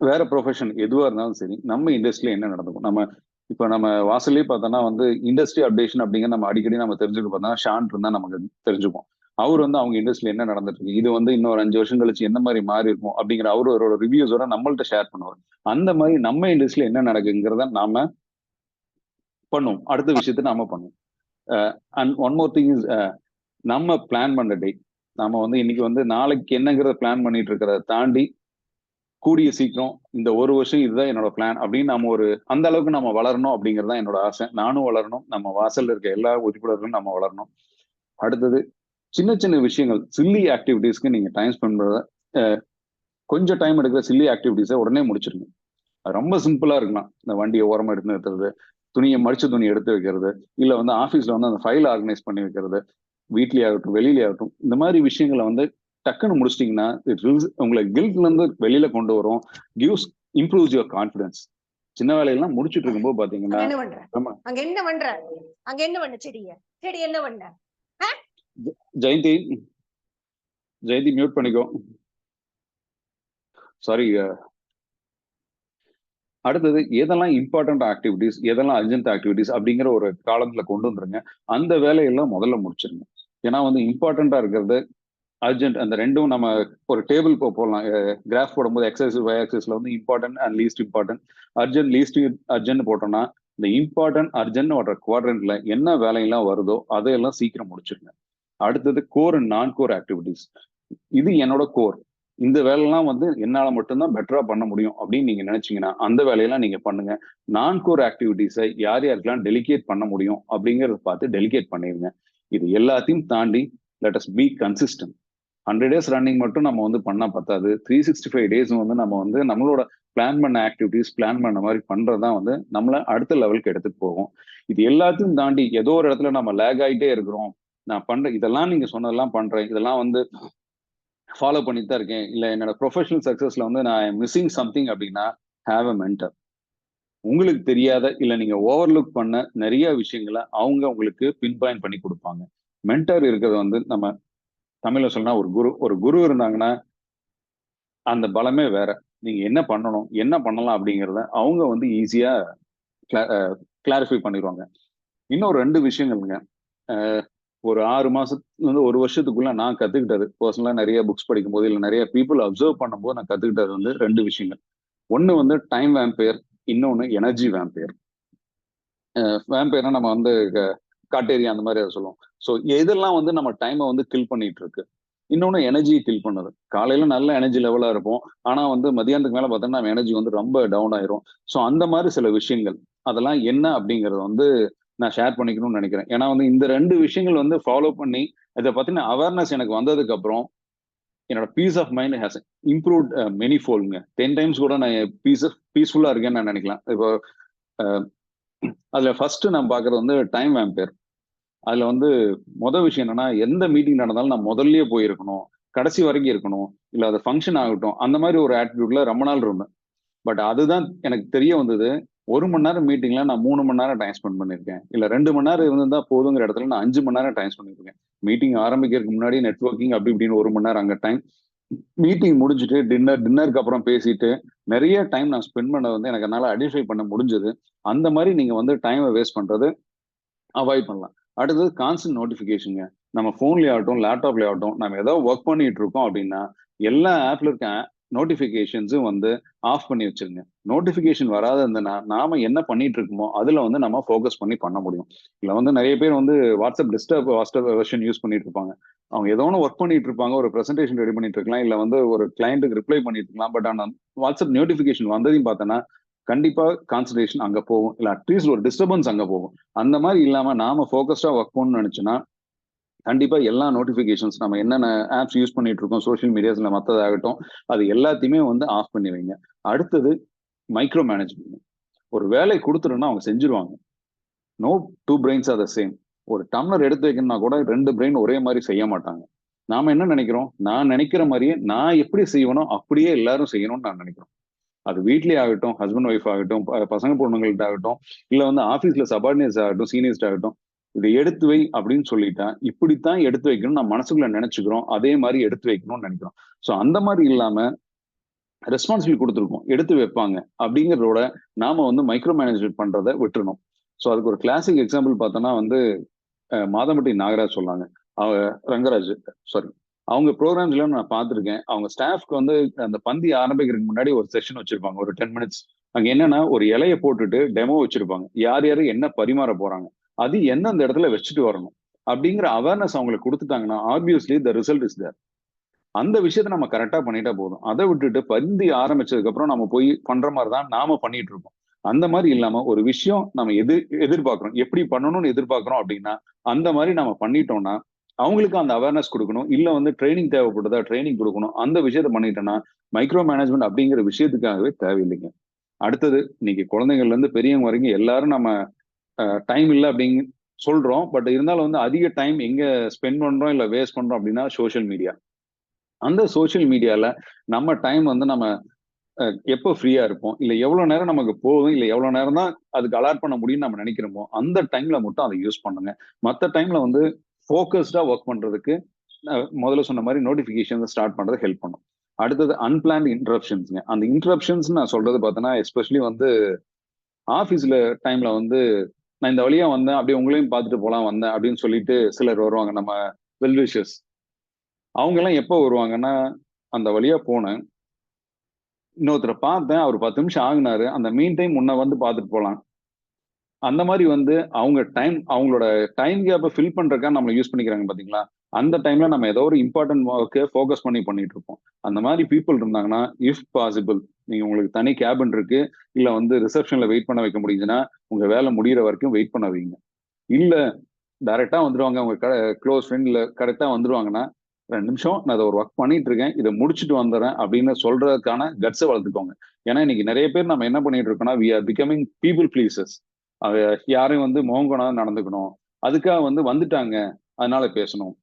வேற ப்ரொஃபஷன் எதுவா இருந்தாலும் சரி, நம்ம இண்டஸ்ட்ரியில என்ன நடந்துக்கும். நம்ம இப்ப நம்ம வாசல்லே பார்த்தோம்னா வந்து இண்டஸ்ட்ரி அப்டேஷன் அப்படிங்கிற நம்ம அடிக்கடி நம்ம தெரிஞ்சுக்க பார்த்தா ஷான் இருந்தா நமக்கு தெரிஞ்சுப்போம். அவர் வந்து அவங்க இண்டஸ்ட்ரியில என்ன நடந்துட்டு இருக்கு, இது வந்து இன்னொரு 5 வருஷம் கழிச்சு என்ன மாதிரி மாறி இருக்கும் அப்படிங்கிற அவரோட ரிவ்யூஸோட நம்மள்ட்ட ஷேர் பண்ணுவார். அந்த மாதிரி நம்ம இண்டஸ்ட்ரியில என்ன நடக்குங்கிறத நாம பண்ணுவோம், அடுத்த விஷயத்த நாம பண்ணுவோம். And one more thing is, நம்ம பிளான் பண்ண டே, நம்ம வந்து இன்னைக்கு வந்து நாளைக்கு என்னங்கிறத பிளான் பண்ணிட்டு இருக்கிறத தாண்டி கூடிய சீக்கிரம் இந்த ஒரு வருஷம் இதுதான் என்னோட பிளான் அப்படின்னு நம்ம ஒரு அந்த அளவுக்கு நம்ம வளரணும் அப்படிங்கறதுதான் என்னோட ஆசை. நானும் வளரணும், நம்ம வாசல்ல இருக்க எல்லா உறுப்பினர்களும் நம்ம வளரணும். அடுத்தது சின்ன சின்ன விஷயங்கள், சில்லி ஆக்டிவிட்டீஸ்க்கு நீங்க டைம் ஸ்பெண்ட் பண்றத, கொஞ்சம் டைம் எடுக்கிற சில்லி ஆக்டிவிட்டீஸை உடனே முடிச்சிருங்க. அது ரொம்ப சிம்பிளா இருக்கலாம். இந்த வண்டியை ஓரமா எடுத்து நிறுத்துறது, துணியை மடிச்ச துணி எடுத்து வைக்கிறது, இல்ல வந்து ஆஃபீஸ்ல வந்து அந்த ஃபைல் ஆர்கனைஸ் பண்ணி வைக்கிறது, வீட்லயே ஆகட்டும் வெளியிலே ஆகட்டும், இந்த மாதிரி விஷயங்களை வந்து டக்குன்னு முடிச்சிட்டீங்கன்னா உங்களை கில்ட்ல இருந்து வெளியில கொண்டு வரும், கிவ்ஸ் இம்ப்ரூவ்ஸ் யுவர் கான்ஃபிடன்ஸ். சின்ன வேலையெல்லாம் முடிச்சுட்டு இருக்கும்போது பாத்தீங்கன்னா என்ன பண்ற அங்க என்ன பண்ற அங்க என்ன பண்ண செடி என்ன பண்ண ஜெயந்தி ஜெயந்தி மியூட் பண்ணிக்கோ, சாரி. அடுத்தது எதெல்லாம் இம்பார்ட்டன்ட் ஆக்டிவிட்டிஸ், எதெல்லாம் அர்ஜென்ட் ஆக்டிவிட்டிஸ் அப்படிங்கிற ஒரு காலத்துல கொண்டு வந்துருங்க. அந்த வேலையெல்லாம் முதல்ல முடிச்சிருங்க. ஏன்னா வந்து இம்பார்ட்டண்டா இருக்கிறது அர்ஜென்ட், அந்த ரெண்டும் நம்ம ஒரு டேபிள் போடலாம். கிராஃப் போடும்போது எக்ஸஸ் ஒய் ஆக்சிஸ்ல வந்து important and least important, urgent least urgent போட்டோம்னா இந்த இம்பார்ட்டன்ட் அர்ஜென்ட் வர குவாட்ரண்ட்ல என்ன வேலையெல்லாம் வருதோ அதையெல்லாம் சீக்கிரம் முடிச்சிருங்க. அடுத்தது கோர் அண்ட் நான் கோர் ஆக்டிவிட்டிஸ். இது என்னோட கோர், இந்த வேலையெல்லாம் வந்து என்னால மட்டும்தான் பெட்டரா பண்ண முடியும் அப்படின்னு நீங்க நினைச்சீங்கன்னா அந்த வேலையெல்லாம் நீங்க பண்ணுங்க. நான் கோர் ஆக்டிவிட்டிஸை யார் யாருக்கெல்லாம் டெலிகேட் பண்ண முடியும் அப்படிங்கறத பார்த்து டெலிகேட் பண்ணிருங்க. இது எல்லாத்தையும் தாண்டி let us be consistent. 100 days running மட்டும் நம்ம வந்து பண்ணா பத்தாது. 365 days வந்து நம்ம வந்து நம்மளோட பிளான் பண்ண ஆக்டிவிட்டிஸ் பிளான் பண்ண மாதிரி பண்றதுதான் வந்து நம்மள அடுத்த லெவலுக்கு எடுத்துட்டு போகும். இது எல்லாத்தையும் தாண்டி ஏதோ ஒரு இடத்துல நம்ம லேக் ஆகிட்டே இருக்கிறோம், நான் பண்றேன் இதெல்லாம் நீங்க சொன்னதெல்லாம் பண்றேன், இதெல்லாம் வந்து ஃபாலோ பண்ணிட்டு தான் இருக்கேன், இல்ல என்னோட ப்ரொஃபஷனல் சக்சஸ்ல வந்து நான் மிஸ்ஸிங் சம்திங் அப்படின்னா, ஹேவ் அ மென்டர். உங்களுக்கு தெரியாத இல்ல நீங்க ஓவர்லுக் பண்ண நிறைய விஷயங்களை அவங்க உங்களுக்கு பின் பாயிண்ட் பண்ணி கொடுப்பாங்க. மென்டர் இருக்கிறது வந்து நம்ம தமிழ்ல சொன்னா ஒரு குரு இருந்தாங்கன்னா அந்த பலமே வேற. நீங்க என்ன பண்ணணும் என்ன பண்ணலாம் அப்படிங்கிறத அவங்க வந்து ஈஸியா கிளாரிஃபை பண்ணிடுவாங்க. இன்னொரு 2 விஷயங்கள்ங்க, ஒரு 6 மாசத்துல இருந்து 1 வருஷத்துக்குள்ள நான் கத்துக்கிட்டது, பர்சனலா நிறைய புக்ஸ் படிக்கும் போது இல்ல நிறைய பீப்புள் அப்சர்வ் பண்ணும்போது நான் கத்துக்கிட்டது வந்து 2 விஷயங்கள். ஒண்ணு வந்து டைம் வேம்பயர், இன்னொன்னு எனர்ஜி வேம்பயர். வேம்பயர்னா நம்ம வந்து காட்டேரியா அந்த மாதிரி அதை சொல்லுவோம். ஸோ இதெல்லாம் வந்து நம்ம டைமை வந்து கில் பண்ணிட்டு இருக்கு. இன்னொன்னு எனர்ஜியை கில் பண்ணுது. காலையில நல்ல எனர்ஜி லெவலா இருப்போம், ஆனா வந்து மதியானத்துக்கு மேல பார்த்தோம்னா நம்ம எனர்ஜி வந்து ரொம்ப டவுன் ஆயிரும். ஸோ அந்த மாதிரி சில விஷயங்கள் அதெல்லாம் என்ன அப்படிங்கறத வந்து நான் ஷேர் பண்ணிக்கணும்னு நினைக்கிறேன். ஏன்னா வந்து இந்த 2 விஷயங்கள் வந்து ஃபாலோ பண்ணி இதை பத்தின அவேர்னஸ் எனக்கு வந்ததுக்கு அப்புறம் என்னோட peace of mind has improved many ஃபோல்டுங்க. 10 times கூட நான் பீஸ்ஃபுல்லா இருக்கேன்னு நான் நினைக்கலாம். இப்போ அதுல ஃபர்ஸ்ட் நான் பாக்குறது வந்து டைம் வேம்பயர். அதுல வந்து முதல் விஷயம் என்னன்னா, எந்த மீட்டிங் நடந்தாலும் நான் முதல்லயே போயிருக்கணும், கடைசி வரைக்கும் இருக்கணும், இல்ல அது ஃபங்க்ஷன் ஆகட்டும், அந்த மாதிரி ஒரு ஆட்டிடியூட்ல ரொம்ப நாள் இருந்தேன். பட் அதுதான் எனக்கு தெரிய வந்தது, 1 மணி நேரம் மீட்டிங்ல நான் 3 மணி நேரம் டைம் ஸ்பெண்ட் பண்ணியிருக்கேன். இல்ல 2 மணி நேரம் இருந்திருந்தா போதுங்கிற இடத்துல நான் 5 மணி நேரம் டைம் ஸ்பெண்ட் பண்ணியிருக்கேன். மீட்டிங் ஆரம்பிக்கிறதுக்கு முன்னாடி நெட்வொர்க்கிங் அப்படி இப்படின்னு 1 மணி நேரம் அங்க டைம், மீட்டிங் முடிஞ்சுட்டு டின்னருக்கு அப்புறம் பேசிட்டு நிறைய டைம் நான் ஸ்பெண்ட் பண்ண வந்து எனக்கு என்னால ஐடென்டிஃபை பண்ண முடிஞ்சது. அந்த மாதிரி நீங்க வந்து டைமை வேஸ்ட் பண்றது அவாய்ட் பண்ணலாம். அடுத்தது கான்ஸ்டன்ட் நோட்டிபிகேஷனுங்க. நம்ம போன்லயே ஆகட்டும், லேப்டாப்லயே ஆகட்டும், நம்ம ஏதாவது ஒர்க் பண்ணிட்டு இருக்கோம் அப்படின்னா எல்லா ஆப்ல இருக்க நோட்டிபிகேஷன்ஸும் வந்து ஆஃப் பண்ணி வச்சிருங்க. நோட்டிபிகேஷன் வராத இருந்ததுன்னா நாம என்ன பண்ணிட்டு இருக்கோமோ அதுல வந்து நம்ம ஃபோக்கஸ் பண்ண முடியும். இல்ல வந்து நிறைய பேர் வந்து வாட்ஸ்அப் வெர்ஷன் யூஸ் பண்ணிட்டு இருப்பாங்க. அவங்க ஏதோ ஒன்று ஒர்க் பண்ணிட்டு இருப்பாங்க, ஒரு ப்ரெசன்டேஷன் ரெடி பண்ணிட்டு இருக்கலாம், இல்ல வந்து ஒரு கிளைண்ட்டுக்கு ரிப்ளை பண்ணிட்டு இருக்கலாம். பட் ஆனா வாட்ஸ்அப் நோட்டிபிகேஷன் வந்ததையும் பார்த்தோன்னா கண்டிப்பா கான்சன்ட்ரேஷன் அங்க போகும், இல்ல அட்லீஸ்ட் ஒரு டிஸ்டர்பன்ஸ் அங்க போகும். அந்த மாதிரி இல்லாம நாம ஃபோக்கஸ்டா ஒர்க் பண்ணணும்னு நினைச்சோன்னா கண்டிப்பா எல்லா நோட்டிபிகேஷன்ஸ் நம்ம என்னென்ன ஆப்ஸ் யூஸ் பண்ணிட்டு இருக்கோம், சோஷியல் மீடியாஸ்ல மற்றதாகட்டும், அது எல்லாத்தையுமே வந்து ஆஃப் பண்ணி வைங்க. அடுத்தது மைக்ரோ மேனேஜ்மெண்ட். ஒரு வேலை கொடுத்துட்டோம்னா அவங்க செஞ்சிருவாங்க. No two brains are the same. ஒரு டம்ளர் எடுத்து வைக்கணும்னா கூட 2 பிரெயின் ஒரே மாதிரி செய்ய மாட்டாங்க. நாம என்ன நினைக்கிறோம், நான் நினைக்கிற மாதிரியே நான் எப்படி செய்யணும் அப்படியே எல்லாரும் செய்யணும்னு நான் நினைக்கிறோம். அது வீட்லயே ஆகட்டும், ஹஸ்பண்ட் ஒய்ஃப் ஆகட்டும், பசங்க பொண்ணுங்கள்ட்ட ஆகட்டும், இல்ல வந்து ஆபீஸ்ல சபார்டினேட்ஸ் ஆகட்டும், சீனியர்ஸ் ஆகட்டும், இதை எடுத்து வை அப்படின்னு சொல்லிட்டா இப்படித்தான் எடுத்து வைக்கணும் நம்ம மனசுக்குள்ள நினைச்சுக்கிறோம். அதே மாதிரி எடுத்து வைக்கணும்னு நினைக்கிறோம். ஸோ அந்த மாதிரி இல்லாம ரெஸ்பான்சிபிலிட்டி கொடுத்துருக்கோம், எடுத்து வைப்பாங்க அப்படிங்கிறதோட நாம வந்து மைக்ரோ மேனேஜ்மெண்ட் பண்றதை விட்டுறணும். ஸோ அதுக்கு ஒரு கிளாசிக் எக்ஸாம்பிள் பார்த்தோன்னா வந்து மாதம்பட்டி நாகராஜ் சொன்னாங்க. ரங்கராஜ், சாரி, அவங்க ப்ரோக்ராம்ஸ்ல நான் பார்த்துருக்கேன். அவங்க ஸ்டாஃப்க்கு வந்து அந்த பந்தி ஆரம்பிக்கிறதுக்கு முன்னாடி ஒரு செஷன் வச்சிருப்பாங்க, ஒரு 10 மினிட்ஸ். அங்க என்னன்னா ஒரு இலையை போட்டுட்டு டெமோ வச்சிருப்பாங்க, யார் யாரு என்ன பரிமாற போறாங்க, அது எந்தெந்த இடத்துல வச்சுட்டு வரணும் அப்படிங்கிற அவேர்னஸ் அவங்களுக்கு கொடுத்துட்டாங்கன்னா obviously the result is there. அந்த விஷயத்த நம்ம கரெக்டா பண்ணிட்டா போதும். அதை விட்டுட்டு பந்தி ஆரம்பிச்சதுக்கு அப்புறம் நம்ம போய் பண்ற மாதிரி தான் நாம பண்ணிட்டு இருக்கோம். அந்த மாதிரி இல்லாம ஒரு விஷயம் நம்ம எதிர்பார்க்கிறோம், எப்படி பண்ணணும்னு எதிர்பார்க்கிறோம் அப்படின்னா அந்த மாதிரி நம்ம பண்ணிட்டோம்னா அவங்களுக்கு அந்த அவேர்னஸ் கொடுக்கணும், இல்ல வந்து ட்ரைனிங் தேவைப்படுதா ட்ரைனிங் கொடுக்கணும். அந்த விஷயத்த பண்ணிட்டோம்னா மைக்ரோ மேனேஜ்மெண்ட் அப்படிங்கிற விஷயத்துக்காகவே தேவையில்லைங்க. அடுத்தது இன்னைக்கு குழந்தைங்கள்ல இருந்து பெரியவங்க வரைக்கும் எல்லாரும் நம்ம டைம் இல்லை அப்படின்னு சொல்றோம். பட் இருந்தாலும் வந்து அதிக டைம் எங்க ஸ்பெண்ட் பண்றோம் இல்ல வேஸ்ட் பண்றோம் அப்படின்னா சோஷியல் மீடியா. அந்த சோஷியல் மீடியால நம்ம டைம் வந்து நம்ம எப்போ ஃப்ரீயா இருப்போம், இல்ல எவ்வளவு நேரம் நமக்கு போதும், இல்ல எவ்வளவு நேரம் தான் அதுக்கு அலாட் பண்ண முடியும்னு நம்ம நினைக்கிறோமோ அந்த டைம்ல மட்டும் அதை யூஸ் பண்ணுங்க. மற்ற டைம்ல வந்து ஃபோக்கஸ்டா ஒர்க் பண்றதுக்கு முதல்ல சொன்ன மாதிரி நோட்டிபிகேஷன் ஸ்டார்ட் பண்றது ஹெல்ப் பண்ணும். அடுத்தது அன்பிளான்ட் இன்டரப்ஷன்ஸ்ங்க. அந்த இன்டரப்ஷன்ஸ் நான் சொல்றது பார்த்தோன்னா எஸ்பெஷலி வந்து ஆஃபீஸ்ல டைம்ல வந்து நான் இந்த வழியா வந்தேன், அப்படியே உங்களையும் பார்த்துட்டு போலாம் வந்தேன் அப்படின்னு சொல்லிட்டு சிலர் வருவாங்க, நம்ம வெல்விஷர்ஸ். அவங்க எல்லாம் எப்போ வருவாங்கன்னா, அந்த வழியா போனேன், இன்னொருத்தரை பார்த்தேன், அவர் 10 நிமிஷம் ஆகுனாரு, அந்த மீன் டைம் முன்ன வந்து பார்த்துட்டு போலாம். அந்த மாதிரி வந்து அவங்களோட டைம் கேப்பை ஃபில் பண்றதுக்காக நம்மளை யூஸ் பண்ணிக்கிறாங்க பாத்தீங்களா. அந்த டைம்ல நம்ம ஏதோ ஒரு இம்பார்ட்டன்ட் ஒர்க்கை ஃபோக்கஸ் பண்ணிட்டு இருப்போம். அந்த மாதிரி பீப்புள் இருந்தாங்கன்னா இஃப் பாசிபிள் நீங்க உங்களுக்கு தனி கேபின் இருக்கு, இல்ல வந்து ரிசப்ஷன்ல வெயிட் பண்ண வைக்க முடியுதுன்னா உங்க வேலை முடியிற வரைக்கும் வெயிட் பண்ண வைங்க. இல்ல டைரக்டா வந்துருவாங்க, உங்க க்ளோஸ் ஃப்ரெண்ட் இல்ல கரெக்டா வந்துருவாங்கன்னா 2 நிமிஷம் நான் அதை ஒரு ஒர்க் பண்ணிட்டு இருக்கேன், இதை முடிச்சுட்டு வந்துடுறேன் அப்படின்னு சொல்றதுக்கான கட்ஸை வளர்த்துக்கோங்க. ஏன்னா இன்னைக்கு நிறைய பேர் நம்ம என்ன பண்ணிட்டு இருக்கோம்னா we are becoming people pleasers. யாரையும் வந்து மோகனா நடந்துக்கணும், அதுக்காக வந்து வந்துட்டாங்க அதனால பேசணும்.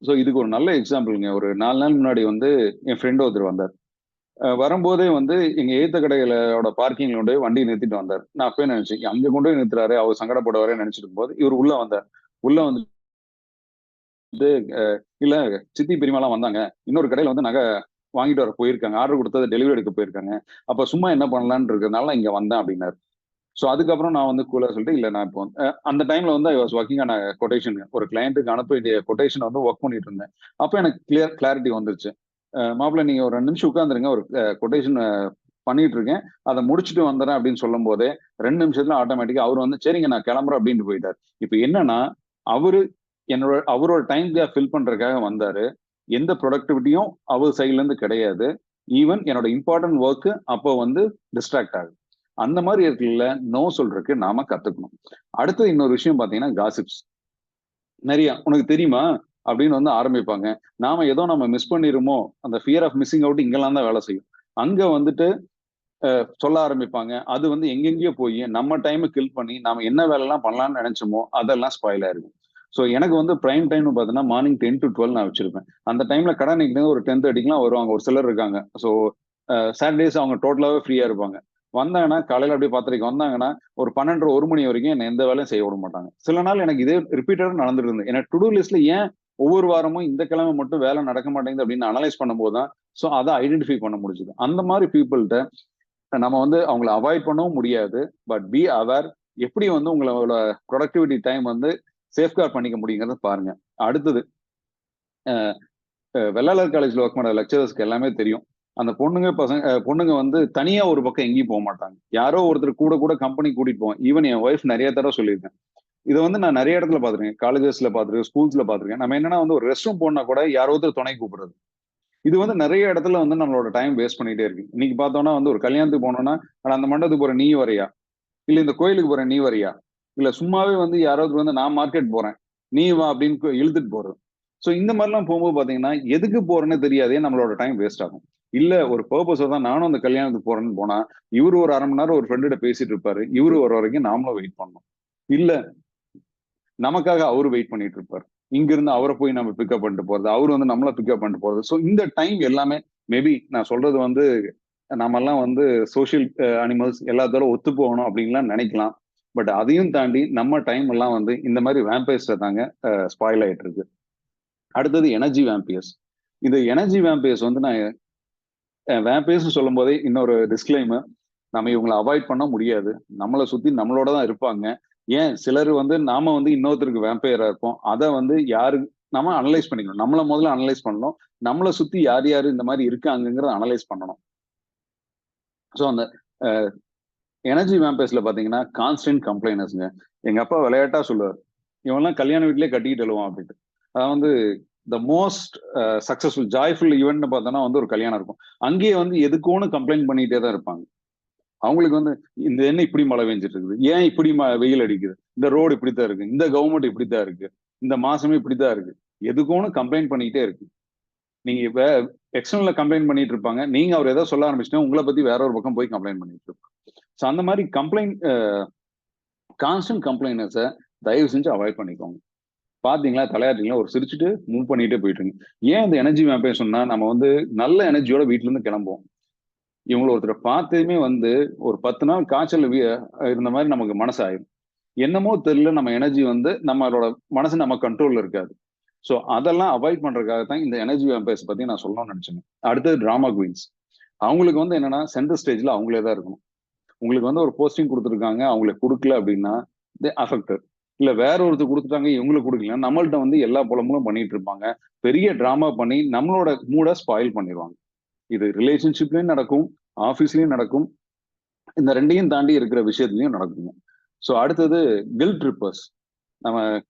ஸோ இதுக்கு ஒரு நல்ல எக்ஸாம்பிள்ங்க. ஒரு 4 நாள் முன்னாடி வந்து என் ஃப்ரெண்ட் ஒருத்தர் வந்தார். வரும்போதே வந்து எங்க ஏத்த கடைகளோட பார்க்கிங்ல கொண்டு போய் வண்டி நிறுத்திட்டு வந்தார். நான் அப்பயே நினைச்சேன் அங்க கொண்டு போய் நிறுத்துறாரு, அவர் சங்கடப்படுவாரே நினைச்சிட்டு போது இவர் உள்ள வந்தார். உள்ள வந்து இல்ல சித்தி பெரியமாலாம் வந்தாங்க, இன்னொரு கடையில வந்து நகை வாங்கிட்டு வர போயிருக்காங்க, ஆர்டர் கொடுத்தது டெலிவரி எடுக்க போயிருக்காங்க, அப்ப சும்மா என்ன பண்ணலான்னு இருக்கிறதுனால இங்க வந்தேன் அப்படின்னாரு. ஸோ அதுக்கப்புறம் நான் வந்து கூலா சொல்லிட்டு இல்ல நான் இப்போ அந்த டைம்ல வந்து I was working on quotation, ஒரு கிளையண்ட்டுக்கு அனுப்ப வேண்டிய கொட்டேஷன் வந்து ஒர்க் பண்ணிட்டு இருந்தேன். அப்போ எனக்கு கிளாரிட்டி வந்துருச்சு. மாப்பிள்ள நீங்க ஒரு 2 நிமிஷம் உட்காந்துருங்க, ஒரு கொட்டேஷன் பண்ணிட்டு இருக்கேன், அதை முடிச்சுட்டு வந்துடுறேன் அப்படின்னு சொல்லும் போதே 2 நிமிஷத்துல ஆட்டோமேட்டிக்கா அவர் வந்து சரிங்க நான் கிளம்புறேன் அப்படின்ட்டு போயிட்டார். இப்போ என்னன்னா அவரோட டைம் கேப் ஃபில் பண்றதுக்காக வந்தாரு. எந்த ப்ரொடக்டிவிட்டியும் அவர் சைட்ல இருந்து கிடையாது. ஈவன் என்னோட இம்பார்ட்டன்ட் ஒர்க்கு அப்போ வந்து டிஸ்ட்ராக்ட் ஆகுது. அந்த மாதிரி இருக்குல்ல நோ சொல்றதுக்கு நாம கத்துக்கணும். அடுத்தது இன்னொரு விஷயம் பாத்தீங்கன்னா காசிப்ஸ். நிறைய உனக்கு தெரியுமா அப்படின்னு வந்து ஆரம்பிப்பாங்க. நம்ம மிஸ் பண்ணிருமோ அந்த ஃபியர் ஆஃப் மிஸ்ஸிங் அவுட் இங்கெல்லாம் தான் வேலை செய்யும். அங்க வந்துட்டு சொல்ல ஆரம்பிப்பாங்க. அது வந்து எங்கெங்கயோ போய் நம்ம டைமை கில் பண்ணி நாம என்ன வேலைலாம் பண்ணலாம்னு நினைச்சோமோ அதெல்லாம் ஸ்பாயில் ஆயிருக்கும். ஸோ எனக்கு வந்து பிரைம் டைம் பார்த்தீங்கன்னா மார்னிங் 10 to 12 நான் வச்சிருப்பேன். அந்த டைம்ல கடை நிற்கிறது ஒரு 10:30க்குலாம் வருவாங்க ஒரு சிலர் இருக்காங்க. ஸோ சாட்டர்டேஸ் அவங்க டோட்டலாவே ஃப்ரீயா இருப்பாங்க. வந்தாங்கன்னா காலையில அப்படியே 10:30 வந்தாங்கன்னா ஒரு 12 1 மணி வரைக்கும் என்ன எந்த வேலையும் செய்ய விட மாட்டாங்க. சில நாள் எனக்கு இதே ரிப்பீட்டடா நடந்துட்டு இருந்தது. எனக்கு டு டூ லிஸ்ட்ல ஏன் ஒவ்வொரு வாரமும் இந்த கிழமை மட்டும் வேலை நடக்க மாட்டேங்குது அப்படின்னு அனலைஸ் பண்ணும்போது தான் ஸோ அதை ஐடென்டிஃபை பண்ண முடிஞ்சுது. அந்த மாதிரி பீப்புள்கிட்ட நம்ம வந்து அவங்கள அவாய்ட் பண்ணவும் முடியாது. பட் பி அவேர், எப்படி வந்து உங்களோட ப்ரொடக்டிவிட்டி டைம் வந்து சேஃப்கார்ட் பண்ணிக்க முடியுங்கிறத பாருங்க. அடுத்தது வெள்ளாளர் காலேஜ்ல ஒர்க் பண்ண லெக்சரர்ஸ்க்கு எல்லாமே தெரியும். அந்த பொண்ணுங்க வந்து தனியா ஒரு பக்கம் எங்கேயும் போக மாட்டாங்க. யாரோ ஒருத்தர் கூட கூட கம்பெனி கூட்டிட்டு போவோம். ஈவன் என் ஒய்ஃப் நிறைய தடவை சொல்லியிருக்கேன். இதை வந்து நான் நிறைய இடத்துல பாத்துருக்கேன். காலேஜஸ்ல பாத்துருக்கேன், ஸ்கூல்ஸ்ல பாத்துருக்கேன். நம்ம என்னன்னா வந்து ஒரு ரெஸ்ட் ரூம் போனா கூட யாரோ ஒருத்தர் துணை கூப்பிடுறது. இது வந்து நிறைய இடத்துல வந்து நம்மளோட டைம் வேஸ்ட் பண்ணிட்டே இருக்கு. இன்னைக்கு பார்த்தோம்னா வந்து ஒரு கல்யாணத்துக்கு போனோம்னா அந்த மண்டபத்துக்கு போற நீ வரையா, இல்ல இந்த கோயிலுக்கு போற நீ வரையா, இல்ல சும்மாவே வந்து யாராவது வந்து நான் மார்க்கெட் போறேன் நீ வா அப்படின்னு இழுத்துட்டு போறது. ஸோ இந்த மாதிரிலாம் போகும்போது பாத்தீங்கன்னா எதுக்கு போறேன்னு தெரியாதே நம்மளோட டைம் வேஸ்ட் ஆகும். இல்ல ஒரு பர்பஸா தான் நானும் அந்த கல்யாணத்துக்கு போறேன்னு போனா இவரு ஒரு 1/2 மணி நேரம் ஒரு ஃப்ரெண்ட பேசிட்டு இருப்பாரு. இவரு வர வரைக்கும் நாமளும் வெயிட் பண்ணணும். இல்ல நமக்காக அவரு வெயிட் பண்ணிட்டு இருப்பாரு. இங்க இருந்து அவரை போய் நம்ம பிக்கப் பண்ணிட்டு போறது, அவரு வந்து நம்மள பிக்கப் பண்ணிட்டு போறது. ஸோ இந்த டைம் எல்லாமே மேபி நான் சொல்றது வந்து நம்ம எல்லாம் வந்து சோசியல் அனிமல்ஸ் எல்லாத்தோட ஒத்து போகணும் அப்படின்லாம் நினைக்கலாம். பட் அதையும் தாண்டி நம்ம டைம் எல்லாம் வந்து இந்த மாதிரி வேம்பயர்ஸ்ல தாங்க ஸ்பாயில் ஆயிட்டு இருக்கு. அடுத்தது எனர்ஜி வேம்பியர்ஸ். இந்த எனர்ஜி வேம்பியர்ஸ் வந்து நான் வேம்பியர்ஸ் சொல்லும் போதே இன்னொரு டிஸ்க்ளைமர், நம்ம இவங்களை அவாய்ட் பண்ண முடியாது. நம்மளை சுத்தி நம்மளோட தான் இருப்பாங்க. ஏன் சிலர் வந்து நாம வந்து இன்னொருத்தருக்கு வேம்பையரா இருப்போம். அதை வந்து யாரு நம்ம அனலைஸ் பண்ணிக்கணும். நம்மள முதல்ல அனலைஸ் பண்ணணும். நம்மளை சுத்தி யார் யாரு இந்த மாதிரி இருக்காங்கிறத அனலைஸ் பண்ணணும். ஸோ அந்த எனர்ஜி வேம்பையர்ஸ்ல பாத்தீங்கன்னா கான்ஸ்டன்ட் கம்ப்ளைனர்ஸ்ங்க. எங்க அப்பா விளையாட்டா சொல்லுவார், இவன்லாம் கல்யாண வீட்லயே கட்டிட்டு எழுவான் அப்படின்ட்டு. அதான் வந்து த மோஸ்ட் சக்சஸ்ஃபுல் ஜாய்ஃபுல் ஈவெண்ட்னு பார்த்தோன்னா வந்து ஒரு கல்யாணம் இருக்கும். அங்கேயே வந்து எதுக்கோன்னு கம்ப்ளைண்ட் பண்ணிட்டே தான் இருப்பாங்க. அவங்களுக்கு வந்து இந்த என்ன இப்படி மழை பெஞ்சிட்டு இருக்குது, ஏன் இப்படி வெயில் அடிக்குது, இந்த ரோடு இப்படித்தான் இருக்கு, இந்த கவர்மெண்ட் இப்படித்தான் இருக்கு, இந்த மாசமே இப்படித்தான் இருக்கு, எதுக்கோன்னு கம்ப்ளைண்ட் பண்ணிக்கிட்டே இருக்கு. நீங்க எக்ஸ்டர்னல்ல கம்ப்ளைண்ட் பண்ணிட்டு இருப்பாங்க, நீங்க அவர் ஏதாவது சொல்ல ஆரம்பிச்சுன்னா உங்களை பத்தி வேற ஒரு பக்கம் போய் கம்ப்ளைண்ட் பண்ணிட்டு இருப்பாங்க. ஸோ அந்த மாதிரி கான்ஸ்டன்ட் கம்ப்ளைனர்ஸை தயவு செஞ்சு அவாய்ட் பண்ணிக்கோங்க. பாத்தீங்களா தலையாட்டிங்களா ஒரு சிரிச்சுட்டு மூவ் பண்ணிட்டே போயிட்டுருங்க. ஏன் இந்த எனர்ஜி வேம்பையர் சொன்னா நம்ம வந்து நல்ல எனர்ஜியோட வீட்டுல இருந்து கிளம்புவோம். இவங்களை ஒருத்தரை பார்த்ததுமே வந்து ஒரு 10 நாள் காய்ச்சல் இருந்த மாதிரி நமக்கு மனசு ஆயிடும். என்னமோ தெரியல, நம்ம எனர்ஜி வந்து நம்மளோட மனசு நம்ம கண்ட்ரோல்ல இருக்காது. ஸோ அதெல்லாம் அவாய்ட் பண்றதுக்காக தான் இந்த எனர்ஜி வேம்பையர்ஸ் பத்தி நான் சொல்லணும்னு நினைச்சேன். அடுத்தது டிராமா குவீன்ஸ். அவங்களுக்கு வந்து என்னன்னா சென்டர் ஸ்டேஜ்ல அவங்களே தான் இருக்கணும். உங்களுக்கு வந்து ஒரு போஸ்டிங் கொடுத்துருக்காங்க, அவங்களுக்கு கொடுக்கல அப்படின்னா அஃபெக்டட். இல்ல வேற ஒருத்தர் கொடுத்துட்டாங்க இவங்களுக்கு கொடுக்கல, நம்மள்ட்ட வந்து எல்லா புலம்பலும் பண்ணிட்டு இருப்பாங்க. பெரிய டிராமா பண்ணி நம்மளோட மூட ஸ்பாயில் பண்ணிடுவாங்க. இது ரிலேஷன்ஷிப்லயும் நடக்கும், ஆஃபீஸ்லயும் நடக்கும், இந்த ரெண்டையும் தாண்டி இருக்கிற விஷயத்துலயும் நடக்குங்க. ஸோ அடுத்தது கில்ட் ட்ரிப்பர்ஸ். நம்ம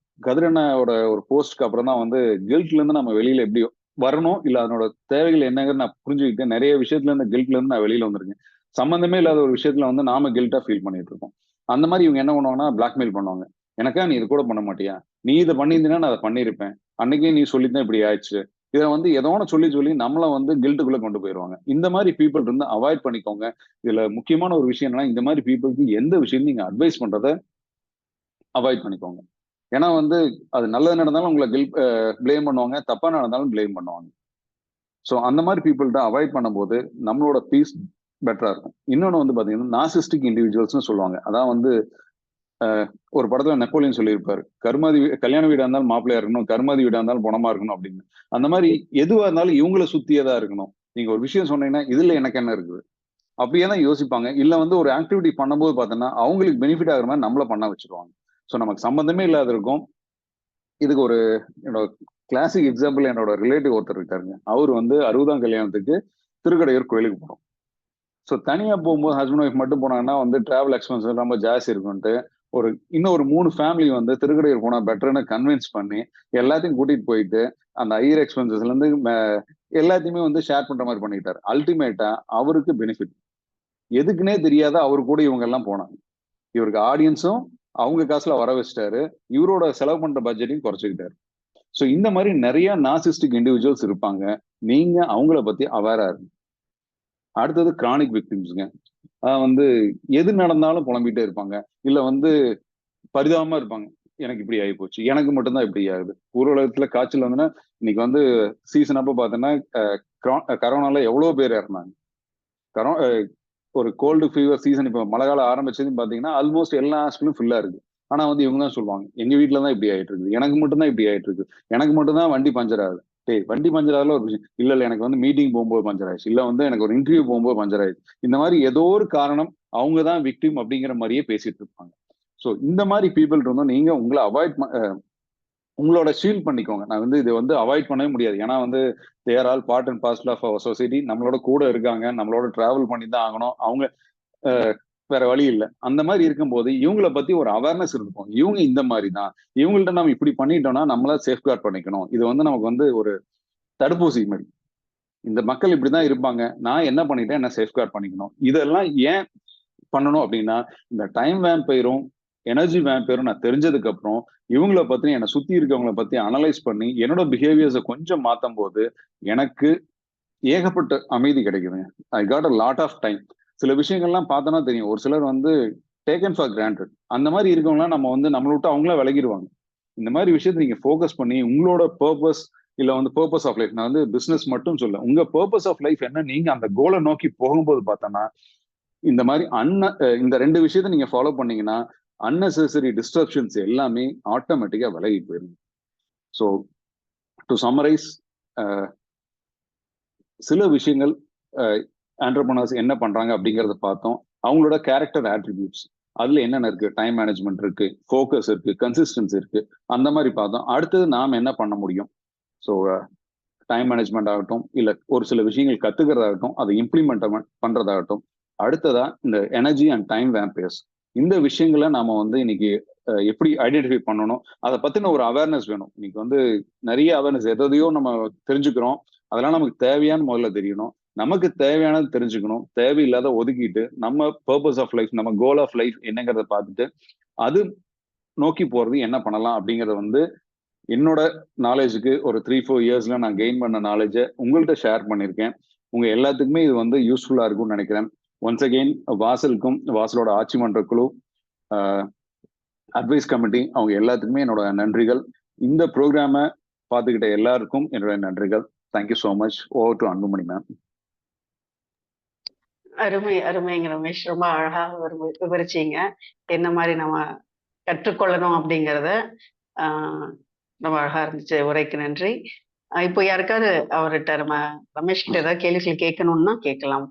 கதிரண்ணோட ஒரு போஸ்ட்க்கு அப்புறம் தான் வந்து கில்ட்ல இருந்து நம்ம வெளியில எப்படி வரணும், இல்ல அதனோட தேவைகள் என்னங்கிறது நான் புரிஞ்சுக்கிட்டேன். நிறைய விஷயத்துல இருந்து கில்ட்ல இருந்து நான் வெளியில வந்திருக்கேன். சம்பந்தமே இல்லாத ஒரு விஷயத்துல வந்து நாம கில்ட்டா ஃபீல் பண்ணிட்டு இருக்கோம். அந்த மாதிரி இவங்க என்ன பண்ணுவாங்கன்னா பிளாக்மெயில் பண்ணுவாங்க. எனக்கா நீ இது கூட பண்ண மாட்டியா, நீ இதை பண்ணியிருந்தீங்கன்னா நான் அதை பண்ணியிருப்பேன், அன்னைக்கே நீ சொல்லித்தான் இப்படி ஆயிடுச்சு, இதை வந்து ஏதோ சொல்லி சொல்லி நம்மள வந்து கில்ட்டுக்குள்ள கொண்டு போயிடுவாங்க. இந்த மாதிரி பீப்புள் இருந்து அவாய்ட் பண்ணிக்கோங்க. இதுல முக்கியமான ஒரு விஷயம் என்னன்னா, இந்த மாதிரி பீப்புளுக்கு எந்த விஷயம் நீங்க அட்வைஸ் பண்றதை அவாய்ட் பண்ணிக்கோங்க. ஏன்னா வந்து அது நல்லது நடந்தாலும் உங்களை பிளேம் பண்ணுவாங்க, தப்பா நடந்தாலும் பிளேம் பண்ணுவாங்க. ஸோ அந்த மாதிரி பீப்புள்கிட்ட அவாய்ட் பண்ணும்போது நம்மளோட பீஸ் பெட்டரா இருக்கும். இன்னொன்று வந்து பாத்தீங்கன்னா நார்சிஸ்டிக் இண்டிவிஜுவல்ஸ்னு சொல்லுவாங்க. அதான் வந்து ஒரு படத்துல நெப்போலியன் சொல்லியிருப்பாரு, கருமாதி கல்யாண வீடா இருந்தாலும் மாப்பிள்ளையா இருக்கணும், கருமாதி வீடா இருந்தாலும் பணமா இருக்கணும் அப்படின்னு. அந்த மாதிரி எதுவா இருந்தாலும் இவங்களை சுத்தியதா இருக்கணும். நீங்க ஒரு விஷயம் சொன்னீங்கன்னா இதுல எனக்கு என்ன இருக்குது அப்படியே தான் யோசிப்பாங்க. இல்ல வந்து ஒரு ஆக்டிவிட்டி பண்ணும்போது பார்த்தோன்னா அவங்களுக்கு பெனிஃபிட் ஆகுற மாதிரி நம்மள பண்ண வச்சிருவாங்க. ஸோ நமக்கு சம்பந்தமே இல்லாத இருக்கும். இதுக்கு ஒரு என்னோட கிளாசிக் எக்ஸாம்பிள், என்னோட ரிலேட்டிவ் ஒருத்தர் இருக்காருங்க. அவர் வந்து 60ஆம் கல்யாணத்துக்கு திருக்கடையூர் கோயிலுக்கு போனோம். ஸோ தனியா போகும்போது ஹஸ்பண்ட் ஒய்ஃப் மட்டும் போனாங்கன்னா வந்து டிராவல் எக்ஸ்பென்ஸ் ரொம்ப ஜாஸ்தி இருக்கும்ட்டு இன்னும் ஒரு 3 ஃபேமிலி வந்து திருக்கடையூர் போனா பெட்டர்னு கன்வின்ஸ் பண்ணி எல்லாத்தையும் கூட்டிட்டு போயிட்டு அந்த ஹையர் எக்ஸ்பென்சஸ்ல இருந்து எல்லாத்தையுமே வந்து ஷேர் பண்ற மாதிரி பண்ணிட்டாரு. அல்டிமேட்டா அவருக்கு பெனிஃபிட் எதுக்குன்னே தெரியாத அவர் கூட இவங்க எல்லாம் போனாங்க. இவருக்கு ஆடியன்ஸும் அவங்க காசுல வர வச்சிட்டாரு, இவரோட செலவு பண்ற பட்ஜெட்டையும் குறைச்சிக்கிட்டாரு. ஸோ இந்த மாதிரி நிறைய நார்சிஸ்டிக் இண்டிவிஜுவல்ஸ் இருப்பாங்க. நீங்க அவங்கள பத்தி அவேரா இருங்க. அடுத்தது கிரானிக் விக்டிம்ஸ்ங்க. வந்து எது நடந்தாலும் புலம்பிட்டே இருப்பாங்க. இல்ல வந்து பரிதாபமா இருப்பாங்க. எனக்கு இப்படி ஆகி போச்சு, எனக்கு மட்டும்தான் இப்படி ஆகுது. ஊரகத்துல காய்ச்சல் வந்துன்னா இன்னைக்கு வந்து சீசன் அப்ப பாத்தீங்கன்னா கரோனால எவ்வளவு பேர் இறந்தாங்க. ஒரு கோல்டு ஃபீவர் சீசன் இப்போ மழை காலம் ஆரம்பிச்சதுன்னு பாத்தீங்கன்னா ஆல்மோஸ்ட் எல்லா ஹாஸ்பிட்டலும் ஃபுல்லா இருக்கு. ஆனா வந்து இவங்க தான் சொல்லுவாங்க, எங்க வீட்டுல தான் இப்படி ஆயிட்டு இருக்கு, எனக்கு மட்டும் தான் இப்படி ஆயிட்டு இருக்கு, எனக்கு மட்டும் தான் வண்டி பஞ்சர் ஆகுது. டேய், வண்டி பஞ்சர் ஆகல ஒரு விஷயம் இல்ல, இல்ல எனக்கு வந்து மீட்டிங் போகும்போது பஞ்சர் ஆயிடுச்சு, இல்ல வந்து எனக்கு ஒரு இன்டர்வியூ போகும்போது பஞ்சர் ஆயிடுச்சு. இந்த மாதிரி ஏதோ ஒரு காரணம், அவங்க தான் விக்டிம் அப்படிங்கிற மாதிரியே பேசிட்டு இருப்பாங்க. ஸோ இந்த மாதிரி பீப்புள் இருந்தோம், நீங்க உங்களை அவாய்ட் உங்களோட ஷீல்ட் பண்ணிக்கோங்க. நான் வந்து இதை வந்து அவாய்ட் பண்ணவே முடியாது. ஏன்னா வந்து they're all part and parcel of our society. நம்மளோட கூட இருக்காங்க, நம்மளோட டிராவல் பண்ணி தான் ஆகணும். அவங்க வேற வழி இல்லை. அந்த மாதிரி இருக்கும்போது இவங்களை பத்தி ஒரு அவேர்னஸ் இருக்கும். இவங்க இந்த மாதிரி தான், இவங்கள்ட்ட நம்ம இப்படி பண்ணிட்டோம்னா நம்மள சேஃப்கார்ட் பண்ணிக்கணும். இது வந்து நமக்கு வந்து ஒரு தடுப்பூசி மாதிரி. இந்த மக்கள் இப்படிதான் இருப்பாங்க, நான் என்ன பண்ணிட்டேன், என்ன சேஃப்கார்ட் பண்ணிக்கணும். இதெல்லாம் ஏன் பண்ணணும் அப்படின்னா, இந்த டைம் வேம்பைரும் எனர்ஜி வேம்பைரும் நான் தெரிஞ்சதுக்கு அப்புறம் இவங்கள பத்தி, என்னை சுத்தி இருக்கவங்கள பத்தி அனலைஸ் பண்ணி என்னோட பிஹேவியர்ஸை கொஞ்சம் மாத்தும் போது எனக்கு ஏகப்பட்ட அமைதி கிடைக்குதுங்க. I got a lot of time. சில விஷயங்கள்லாம் பார்த்தோன்னா தெரியும், ஒரு சிலர் வந்து டேக்கன் ஃபார் கிராண்டட். அந்த மாதிரி இருக்கவங்களாம் நம்ம வந்து நம்மளை விட்டு அவங்களே விலகிடுவாங்க. இந்த மாதிரி விஷயத்தை நீங்க ஃபோக்கஸ் பண்ணி உங்களோட பர்பஸ், இல்ல வந்து பர்பஸ் ஆஃப் லைஃப், நான் வந்து பிசினஸ் மட்டும் சொல்ல, உங்க பர்பஸ் ஆஃப் லைஃப் என்ன, நீங்க அந்த கோலை நோக்கி போகும்போது பார்த்தோன்னா இந்த மாதிரி இந்த ரெண்டு விஷயத்த நீங்க ஃபாலோ பண்ணீங்கன்னா unnecessary டிஸ்ட்ரப்ஷன்ஸ் எல்லாமே ஆட்டோமேட்டிக்கா விலகி போயிடும். ஸோ டு சம்மரைஸ், சில விஷயங்கள் ஆண்டர்பிரனர்ஸ் என்ன பண்றாங்க அப்படிங்கறத பார்த்தோம். அவங்களோட கேரக்டர் ஆட்ரிபியூட்ஸ் அதுல என்னென்ன இருக்கு, டைம் மேனேஜ்மெண்ட் இருக்கு, ஃபோக்கஸ் இருக்கு, கன்சிஸ்டன்சி இருக்கு, அந்த மாதிரி பார்த்தோம். அடுத்தது நாம் என்ன பண்ண முடியும். ஸோ டைம் மேனேஜ்மெண்ட் ஆகட்டும், இல்ல ஒரு சில விஷயங்கள் கத்துக்கிறதாகட்டும், அதை இம்ப்ளிமெண்ட் பண்றதாகட்டும். அடுத்ததா இந்த எனர்ஜி அண்ட் டைம் வேம்பயர்ஸ், இந்த விஷயங்களை நாம வந்து இன்னைக்கு எப்படி ஐடென்டிஃபை பண்ணணும், அதை பத்தின ஒரு அவேர்னஸ் வேணும். இன்னைக்கு வந்து நிறைய அவேர்னஸ் எதையோ நம்ம தெரிஞ்சுக்கிறோம், அதெல்லாம் நமக்கு தேவையானு முதல்ல தெரியணும். நமக்கு தேவையானது தெரிஞ்சுக்கணும், தேவையில்லாத ஒதுக்கிட்டு நம்ம பர்பஸ் ஆஃப் லைஃப், நம்ம கோல் ஆஃப் லைஃப் என்னங்கிறத பார்த்துட்டு அது நோக்கி போறது என்ன பண்ணலாம் அப்படிங்கறத வந்து என்னோட நாலேஜுக்கு ஒரு 3-4 இயர்ஸ்ல நான் கெயின் பண்ண நாலேஜை உங்கள்கிட்ட ஷேர் பண்ணியிருக்கேன். உங்க எல்லாத்துக்குமே இது வந்து யூஸ்ஃபுல்லா இருக்கும்னு நினைக்கிறேன். ஒன்ஸ் அகெயின் வாசலுக்கும், வாசலோட ஆட்சி மன்ற குழு, அட்வைஸ் கமிட்டி, அவங்க எல்லாத்துக்குமே என்னோட நன்றிகள். இந்த ப்ரோக்ராமை பார்த்துக்கிட்ட எல்லாருக்கும் என்னோட நன்றிகள். Thank you so much. Over to Anbumani ma'am. அருமை அருமைங்க ரமேஷ், ரொம்ப அழகா விவரிச்சீங்க என்ன மாதிரி நம்ம கற்றுக்கொள்ளணும் அப்படிங்கிறத. ரொம்ப அழகா இருந்துச்சு, உரைக்கு நன்றி. இப்போ யாருக்காவது அவர்கிட்ட நம்ம ரமேஷ் கிட்ட ஏதாவது கேள்விகள் கேட்கணும்னா கேட்கலாம்.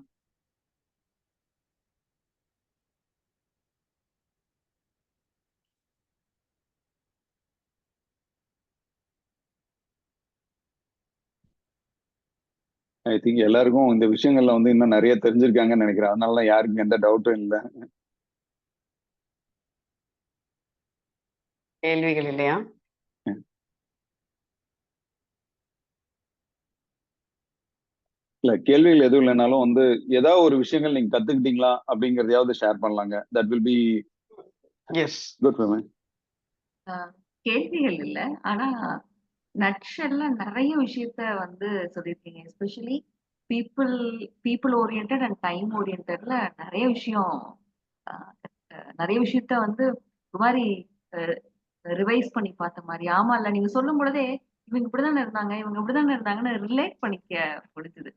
ஐ திங்க் எல்லாருக்கும் இந்த விஷயங்கள்ல வந்து இன்னும் நிறைய தெரிஞ்சிருக்காங்கன்னு நினைக்கிறேன். அதனால யாருக்கும் எந்த டவுட்டும் இல்லை. கேள்விகள் இல்லையா? இல்ல, கேள்விகள் எதுவும் இல்லைனாலும் வந்து ஏதாவது ஒரு விஷயங்கள் நீங்க கத்துக்கிட்டீங்களா அப்படிங்கறதையாவது ஷேர் பண்ணலாங்க. That will be as good for me. கேள்விகள் இல்ல, ஆனா நட்ஷல்ல நிறைய விஷயத்த வந்து சொல்லியிருக்கீங்க. Especially people orient and time ஓரியன்ட்ல நிறைய விஷயம், நிறைய விஷயத்த வந்து ஒரு மாதிரி ரிவைஸ் பண்ணி பார்த்த மாதிரி. ஆமா இல்ல, நீங்க சொல்லும் பொழுதே இவங்க இப்படிதானே இருந்தாங்க, இவங்க இப்படிதானே இருந்தாங்கன்னு ரிலேட் பண்ணிக்க முடிஞ்சது.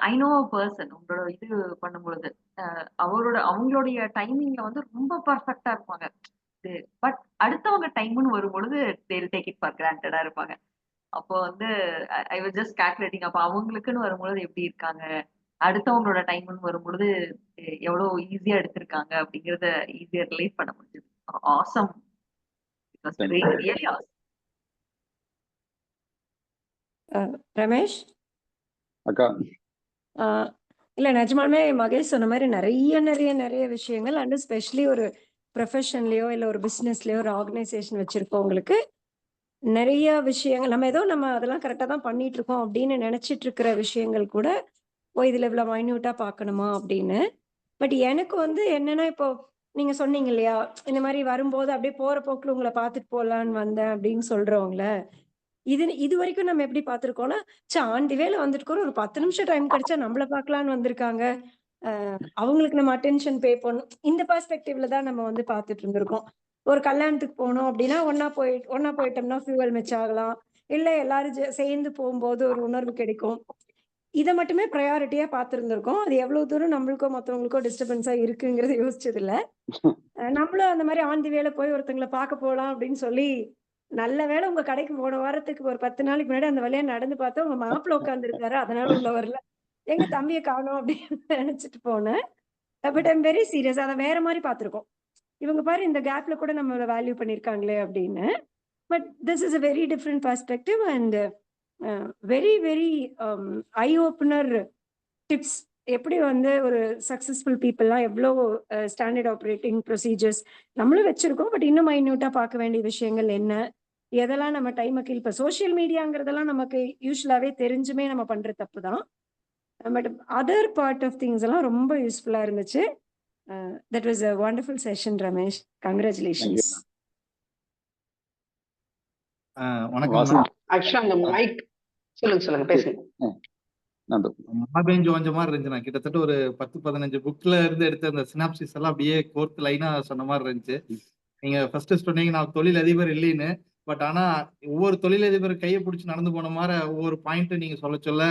ஐ நோ அ பர்சன், உங்களோட இது பண்ணும் பொழுது அவங்களுடைய டைமிங்ல வந்து ரொம்ப பர்ஃபெக்டா இருப்பாங்க. பட் அடுத்தவங்க டைம்னு வரும் பொழுது டேக் இட் ஃபார் கிராண்டடா இருப்பாங்க. அப்போ வந்து ஐ வாஸ் ஜஸ்ட் கால்குலேட்டிங், அப்ப அவங்களுக்குன்னு வரும்பொழுது எப்படி இருக்காங்க, அடுத்தவங்களோட டைம்னு வரும்பொழுது எவ்வளவு ஈஸியா எடுத்திருக்காங்க அப்படிங்கறத ஈஸியா ரிலேட் பண்ண முடிஞ்சது. Awesome, really awesome. ரமேஷ் அக்கா, இல்ல நிஜமாலுமே மகேஷ் சொன்ன மாதிரி நிறைய நிறைய நிறைய விஷயங்கள், அண்ட் ஸ்பெஷலி ஒரு ப்ரொஃபஷன்லயோ இல்ல ஒரு பிசினஸ்லயோ ஒரு ஆர்கனைசேஷன் வச்சிருக்கவங்களுக்கு நிறைய விஷயங்கள் நம்ம அதெல்லாம் கரெக்டா தான் பண்ணிட்டு இருக்கோம் அப்படின்னு நினைச்சிட்டு இருக்கிற விஷயங்கள் கூட இதுல இவ்வளவு மைன்யூட்டா பார்க்கணுமா அப்படின்னு. பட் எனக்கு வந்து என்னன்னா, இப்போ நீங்க சொன்னீங்க இல்லையா, இந்த மாதிரி வரும்போது அப்படியே போற போக்குல உங்களை பார்த்துட்டு போலான்னு வந்தேன் அப்படின்னு சொல்றவங்கள, இது வரைக்கும் நம்ம எப்படி பார்த்திருக்கோம்னா, ஆண்டி வேலை வந்துட்டு ஒரு 10 நிமிஷம் டைம் கிடைச்சா நம்மள பார்க்கலான்னு வந்திருக்காங்க, அவங்களுக்கு நம்ம அட்டென்ஷன் பே பண்ணணும், இந்த பெர்ஸ்பெக்டிவ்ல தான் நம்ம வந்து பார்த்துட்டு இருந்திருக்கோம். ஒரு கல்யாணத்துக்கு போனோம் அப்படின்னா ஒன்னா போயிட்டோம்னா ஃபியூவல் மிச்சம் ஆகலாம், இல்ல எல்லாரும் சேர்ந்து போகும்போது ஒரு உணர்வு கிடைக்கும். இதை மட்டுமே ப்ரையாரிட்டியா பார்த்துருந்துருக்கோம். அது எவ்வளவு தூரம் நம்மளுக்கோ மற்றவங்களுக்கோ டிஸ்டர்பன்ஸா இருக்குங்கிறத யோசிச்சது இல்ல. நம்மளும் அந்த மாதிரி ஆன் தி வேல போய் ஒருத்தங்களை பார்க்க போலாம் அப்படின்னு சொல்லி, நல்ல வேளை உங்க கடைக்கு போன வாரத்துக்கு ஒரு 10 நாளைக்கு முன்னாடி அந்த வழியா நடந்து பார்த்தா உங்க மாப்பிள்ளை உட்கார்ந்து இருக்காரு, அதனால உள்ள வரல. எங்க தம்பியை காணோம் அப்படின்னு நினைச்சிட்டு போனேன். But I'm very serious. அதை வேற மாதிரி பார்த்துருக்கோம். இவங்க பாரு இந்த கேப்ல கூட நம்மள வேல்யூ பண்ணிருக்காங்களே அப்படின்னு. But this is a very different perspective and very very I opener tips. எப்படி வந்து ஒரு சக்சஸ்ஃபுல் பீப்புள்லாம் எவ்வளோ ஸ்டாண்டர்ட் ஆப்ரேட்டிங் ப்ரொசீஜர்ஸ் நம்மளும் வச்சிருக்கோம். பட் இன்னும் மைன்யூட்டா பார்க்க வேண்டிய விஷயங்கள் என்ன, எதெல்லாம் நம்ம டைமை கில். இப்போ சோஷியல் மீடியாங்கிறதெல்லாம் நமக்கு யூஸ்வலாவே தெரிஞ்சுமே நம்ம பண்ற தப்பு தான். But other part of things எல்லாம் ரொம்ப யூஸ்ஃபுல்லா இருந்துச்சு. That was a wonderful session, Ramesh. Congratulations. வணக்கம் வாசு ஆக்சுவலா அந்த மைக் சொல்லுங்க பேசுங்க. நன்றி. மழை பெஞ்சு கொஞ்ச மாதிரி இருந்துச்சுண்ணா. கிட்டத்தட்ட ஒரு 10-15 புக்ல இருந்து எடுத்த அந்த சினாப்சிஸ் எல்லாம் அப்படியே கோர்த்து லைனா சொன்ன மாதிரி இருந்துச்சு. நீங்க ஃபர்ஸ்ட் சொன்னீங்க நான் தொழிலதிபர் இல்லைன்னு. பட் ஆனா ஒவ்வொரு தொழிலதிபர் கையை பிடிச்சி நடந்து போன மாதிரி ஒவ்வொரு பாயிண்ட் நீங்க சொல்ல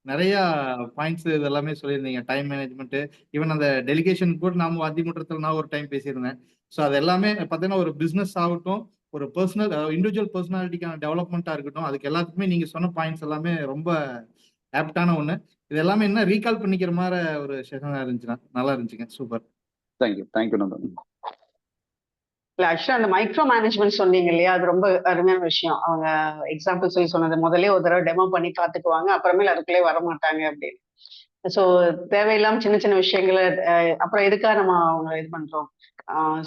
நிறைய பாயிண்ட்ஸ் இதெல்லாமே சொல்லியிருந்தீங்க. டைம் மேனேஜ்மெண்ட், ஈவன் அந்த டெலிகேஷன் கூட நாம அதிமுற்றத்தில் நான் ஒரு டைம் பேசியிருந்தேன். ஸோ அது எல்லாமே பார்த்தீங்கன்னா ஒரு பிஸ்னஸ் ஆகட்டும், ஒரு பர்சனல் இண்டிவிஜுவல் பர்சனாலிட்டிக்கான டெவலப்மெண்ட்டாக இருக்கட்டும், அதுக்கு எல்லாத்துக்குமே நீங்க சொன்ன பாயிண்ட்ஸ் எல்லாமே ரொம்ப ஆப்டான ஒன்று. இது எல்லாமே என்ன ரீகால் பண்ணிக்கிற மாதிரி ஒரு செஷனாக இருந்துச்சுன்னா நல்லா இருந்துச்சுங்க. சூப்பர். தேங்க்யூ நந்தன். இல்ல ஆக்சுவலா அந்த மைக்ரோ மேனேஜ்மெண்ட் சொன்னீங்க இல்லையா, அது ரொம்ப அருமையான விஷயம். அவங்க எக்ஸாம்பிள் சொல்லி சொன்னது, முதல்ல ஒரு தடவை டெமோ பண்ணி பார்த்துக்குவாங்க, அப்புறமேல அதுக்குள்ளே வர மாட்டாங்க அப்படின்னு. ஸோ தேவையில்லாம சின்ன சின்ன விஷயங்களை அப்புறம் எதுக்காக நம்ம அவங்க இது பண்றோம்.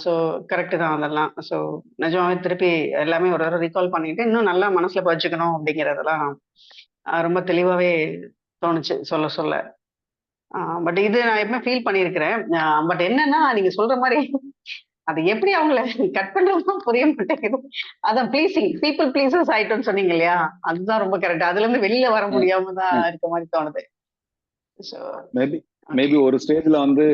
ஸோ கரெக்டு தான் அதெல்லாம். ஸோ நிஜமாவே திருப்பி எல்லாமே ஒரு தடவை ரீகால் பண்ணிட்டு இன்னும் நல்லா மனசுல பதிச்சுக்கணும் அப்படிங்கிறதெல்லாம் ரொம்ப தெளிவாவே தோணுச்சு சொல்ல. பட் இது நான் எப்பவுமே ஃபீல் பண்ணியிருக்கிறேன். பட் என்னன்னா நீங்க சொல்ற மாதிரி அது எப்படி அவங்கள கட் பண்றதுதான் புரிய மாட்டேங்குது. அதான் பீப்புள் ப்ளீசர்ஸ் ஆயிட்டோம்னு சொன்னீங்க இல்லையா, அதுதான் ரொம்ப கரெக்ட். அதுல இருந்து வெளியில வர முடியாம தான் இருக்க மாதிரி தோணுது. ஸோ மேபி ஒரு ஸ்டேஜ்ல வந்து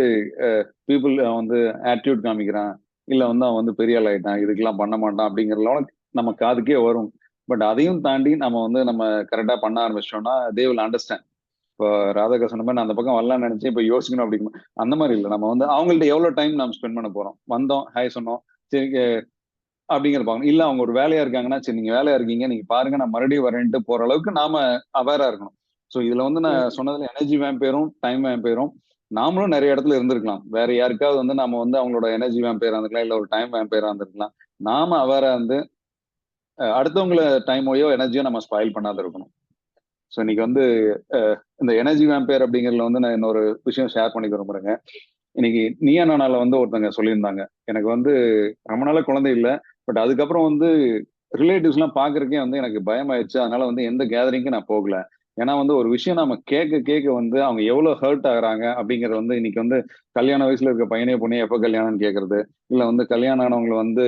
பீப்புள் வந்து ஆட்டிடியூட் காமிக்கிறான், இல்ல வந்து அவன் வந்து பெரிய ஆள் ஆயிட்டான், இதுக்கெல்லாம் பண்ண மாட்டான் அப்படிங்கறதுலாம் நம்ம காதுக்கே வரும். பட் அதையும் தாண்டி நம்ம வந்து நம்ம கரெக்டா பண்ண ஆரம்பிச்சோம்னா தே வில் அண்டர்ஸ்டாண்ட். இப்போ ராதாகா சொன்ன மாதிரி நான் அந்த பக்கம் வரலாம்னு நினைச்சேன், இப்போ யோசிக்கணும் அப்படிங்க அந்த மாதிரி இல்லை. நம்ம வந்து அவங்கள்ட்ட எவ்வளவு டைம் நம்ம ஸ்பெண்ட் பண்ண போறோம், வந்தோம் ஹாய் சொன்னோம் சரி அப்படிங்கிற பாருங்க. இல்ல அவங்க ஒரு வேலையா இருக்காங்கன்னா சரி நீங்க வேலையா இருக்கீங்க நீங்க பாருங்க நான் மறுபடியும் வரேன்ட்டு போற அளவுக்கு நாம அவேரா இருக்கணும். ஸோ இதுல வந்து நான் சொன்னதுல எனர்ஜி வேம்பேரும் டைம் வேம்பேரும் நாமளும் நிறைய இடத்துல இருந்திருக்கலாம். வேற யாருக்காவது வந்து நாம வந்து அவங்களோட எனர்ஜி வேம்பேரா இருந்திருக்கலாம், இல்ல ஒரு டைம் வேம்பேரா இருந்திருக்கலாம். நாம அவேரா இருந்து அடுத்தவங்களை டைமோயோ எனர்ஜியோ நம்ம ஸ்பாயில் பண்ணாத இருக்கணும். ஸோ இன்னைக்கு வந்து இந்த எனர்ஜி வேம்பேர் அப்படிங்கிறதுல வந்து நான் இன்னொரு விஷயம் ஷேர் பண்ணிக்க விரும்புறேங்க. இன்னைக்கு நீயா நானால வந்து ஒருத்தங்க சொல்லியிருந்தாங்க, எனக்கு வந்து ரொம்ப நாள குழந்தை இல்லை, பட் அதுக்கப்புறம் வந்து ரிலேட்டிவ்ஸ் எல்லாம் பாக்குறதுக்கே வந்து எனக்கு பயமாயிடுச்சு. அதனால வந்து எந்த கேதரிங்க்கும் நான் போகல. ஏன்னா வந்து ஒரு விஷயம் நம்ம கேட்க வந்து அவங்க எவ்வளவு ஹர்ட் ஆகுறாங்க அப்படிங்கறது வந்து இன்னைக்கு வந்து கல்யாண வயசுல இருக்க பையனே பொண்ணே எப்ப கல்யாணம்னு கேட்கறது, இல்ல வந்து கல்யாணம் ஆனவங்களை வந்து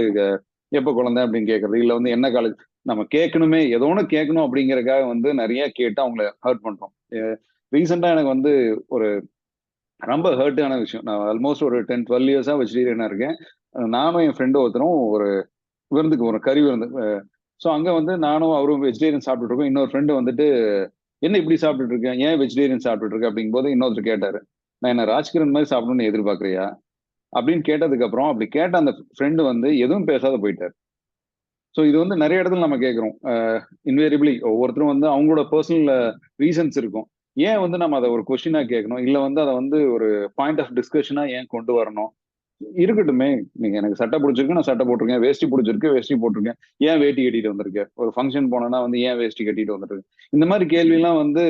எப்ப குழந்தை அப்படின்னு கேட்கறது, இல்ல வந்து என்ன காலேஜ் நம்ம கேட்கணுமே ஏதோ ஒன்று கேட்கணும் அப்படிங்கறதுக்காக வந்து நிறைய கேட்டு அவங்கள ஹர்ட் பண்றோம். ரீசெண்டா எனக்கு வந்து ஒரு ரொம்ப ஹர்ட்டான விஷயம். நான் ஆல்மோஸ்ட் ஒரு 10-12 இயர்ஸா வெஜிடேரியனா இருக்கேன். நானும் என் ஃப்ரெண்டு ஒருத்தரும் ஒரு விருந்துக்கு ஒரு கறி விருந்து. ஸோ அங்க வந்து நானும் அவரும் வெஜிடேரியன் சாப்பிட்டுட்டு இருக்கோம். இன்னொரு ஃப்ரெண்டு வந்துட்டு என்ன இப்படி சாப்பிட்டுட்டு இருக்கேன், ஏன் வெஜிடேரியன் சாப்பிட்டுட்டு இருக்க அப்படிங்கும் போது இன்னொருத்தர் கேட்டாரு, நான் என்ன ராஜ்கிரண் மாதிரி சாப்பிடணும்னு எதிர்பார்க்கறியா அப்படின்னு கேட்டதுக்கு அப்புறம் அப்படி கேட்ட அந்த ஃப்ரெண்டு வந்து எதுவும் பேசாத போயிட்டார். ஸோ இது வந்து நிறைய இடத்துல நம்ம கேட்குறோம். இன்வேரியபிளி ஒவ்வொருத்தரும் வந்து அவங்களோட பர்சனல் ரீசன்ஸ் இருக்கும். ஏன் வந்து நம்ம அதை ஒரு கொஸ்டினா கேட்கணும், இல்ல வந்து அதை வந்து ஒரு பாயிண்ட் ஆஃப் டிஸ்கஷனா ஏன் கொண்டு வரணும். இருக்கட்டுமே, நீங்க எனக்கு சட்டை பிடிச்சிருக்கு நான் சட்டை போட்டிருக்கேன், வேஷ்டி பிடிச்சிருக்கு வேஷ்டி போட்டிருக்கேன், ஏன் வேட்டி கட்டிட்டு வந்திருக்கேன், ஒரு ஃபங்க்ஷன் போனோம்னா வந்து ஏன் வேஷ்டி கட்டிட்டு வந்துருக்கு, இந்த மாதிரி கேள்வி எல்லாம் வந்து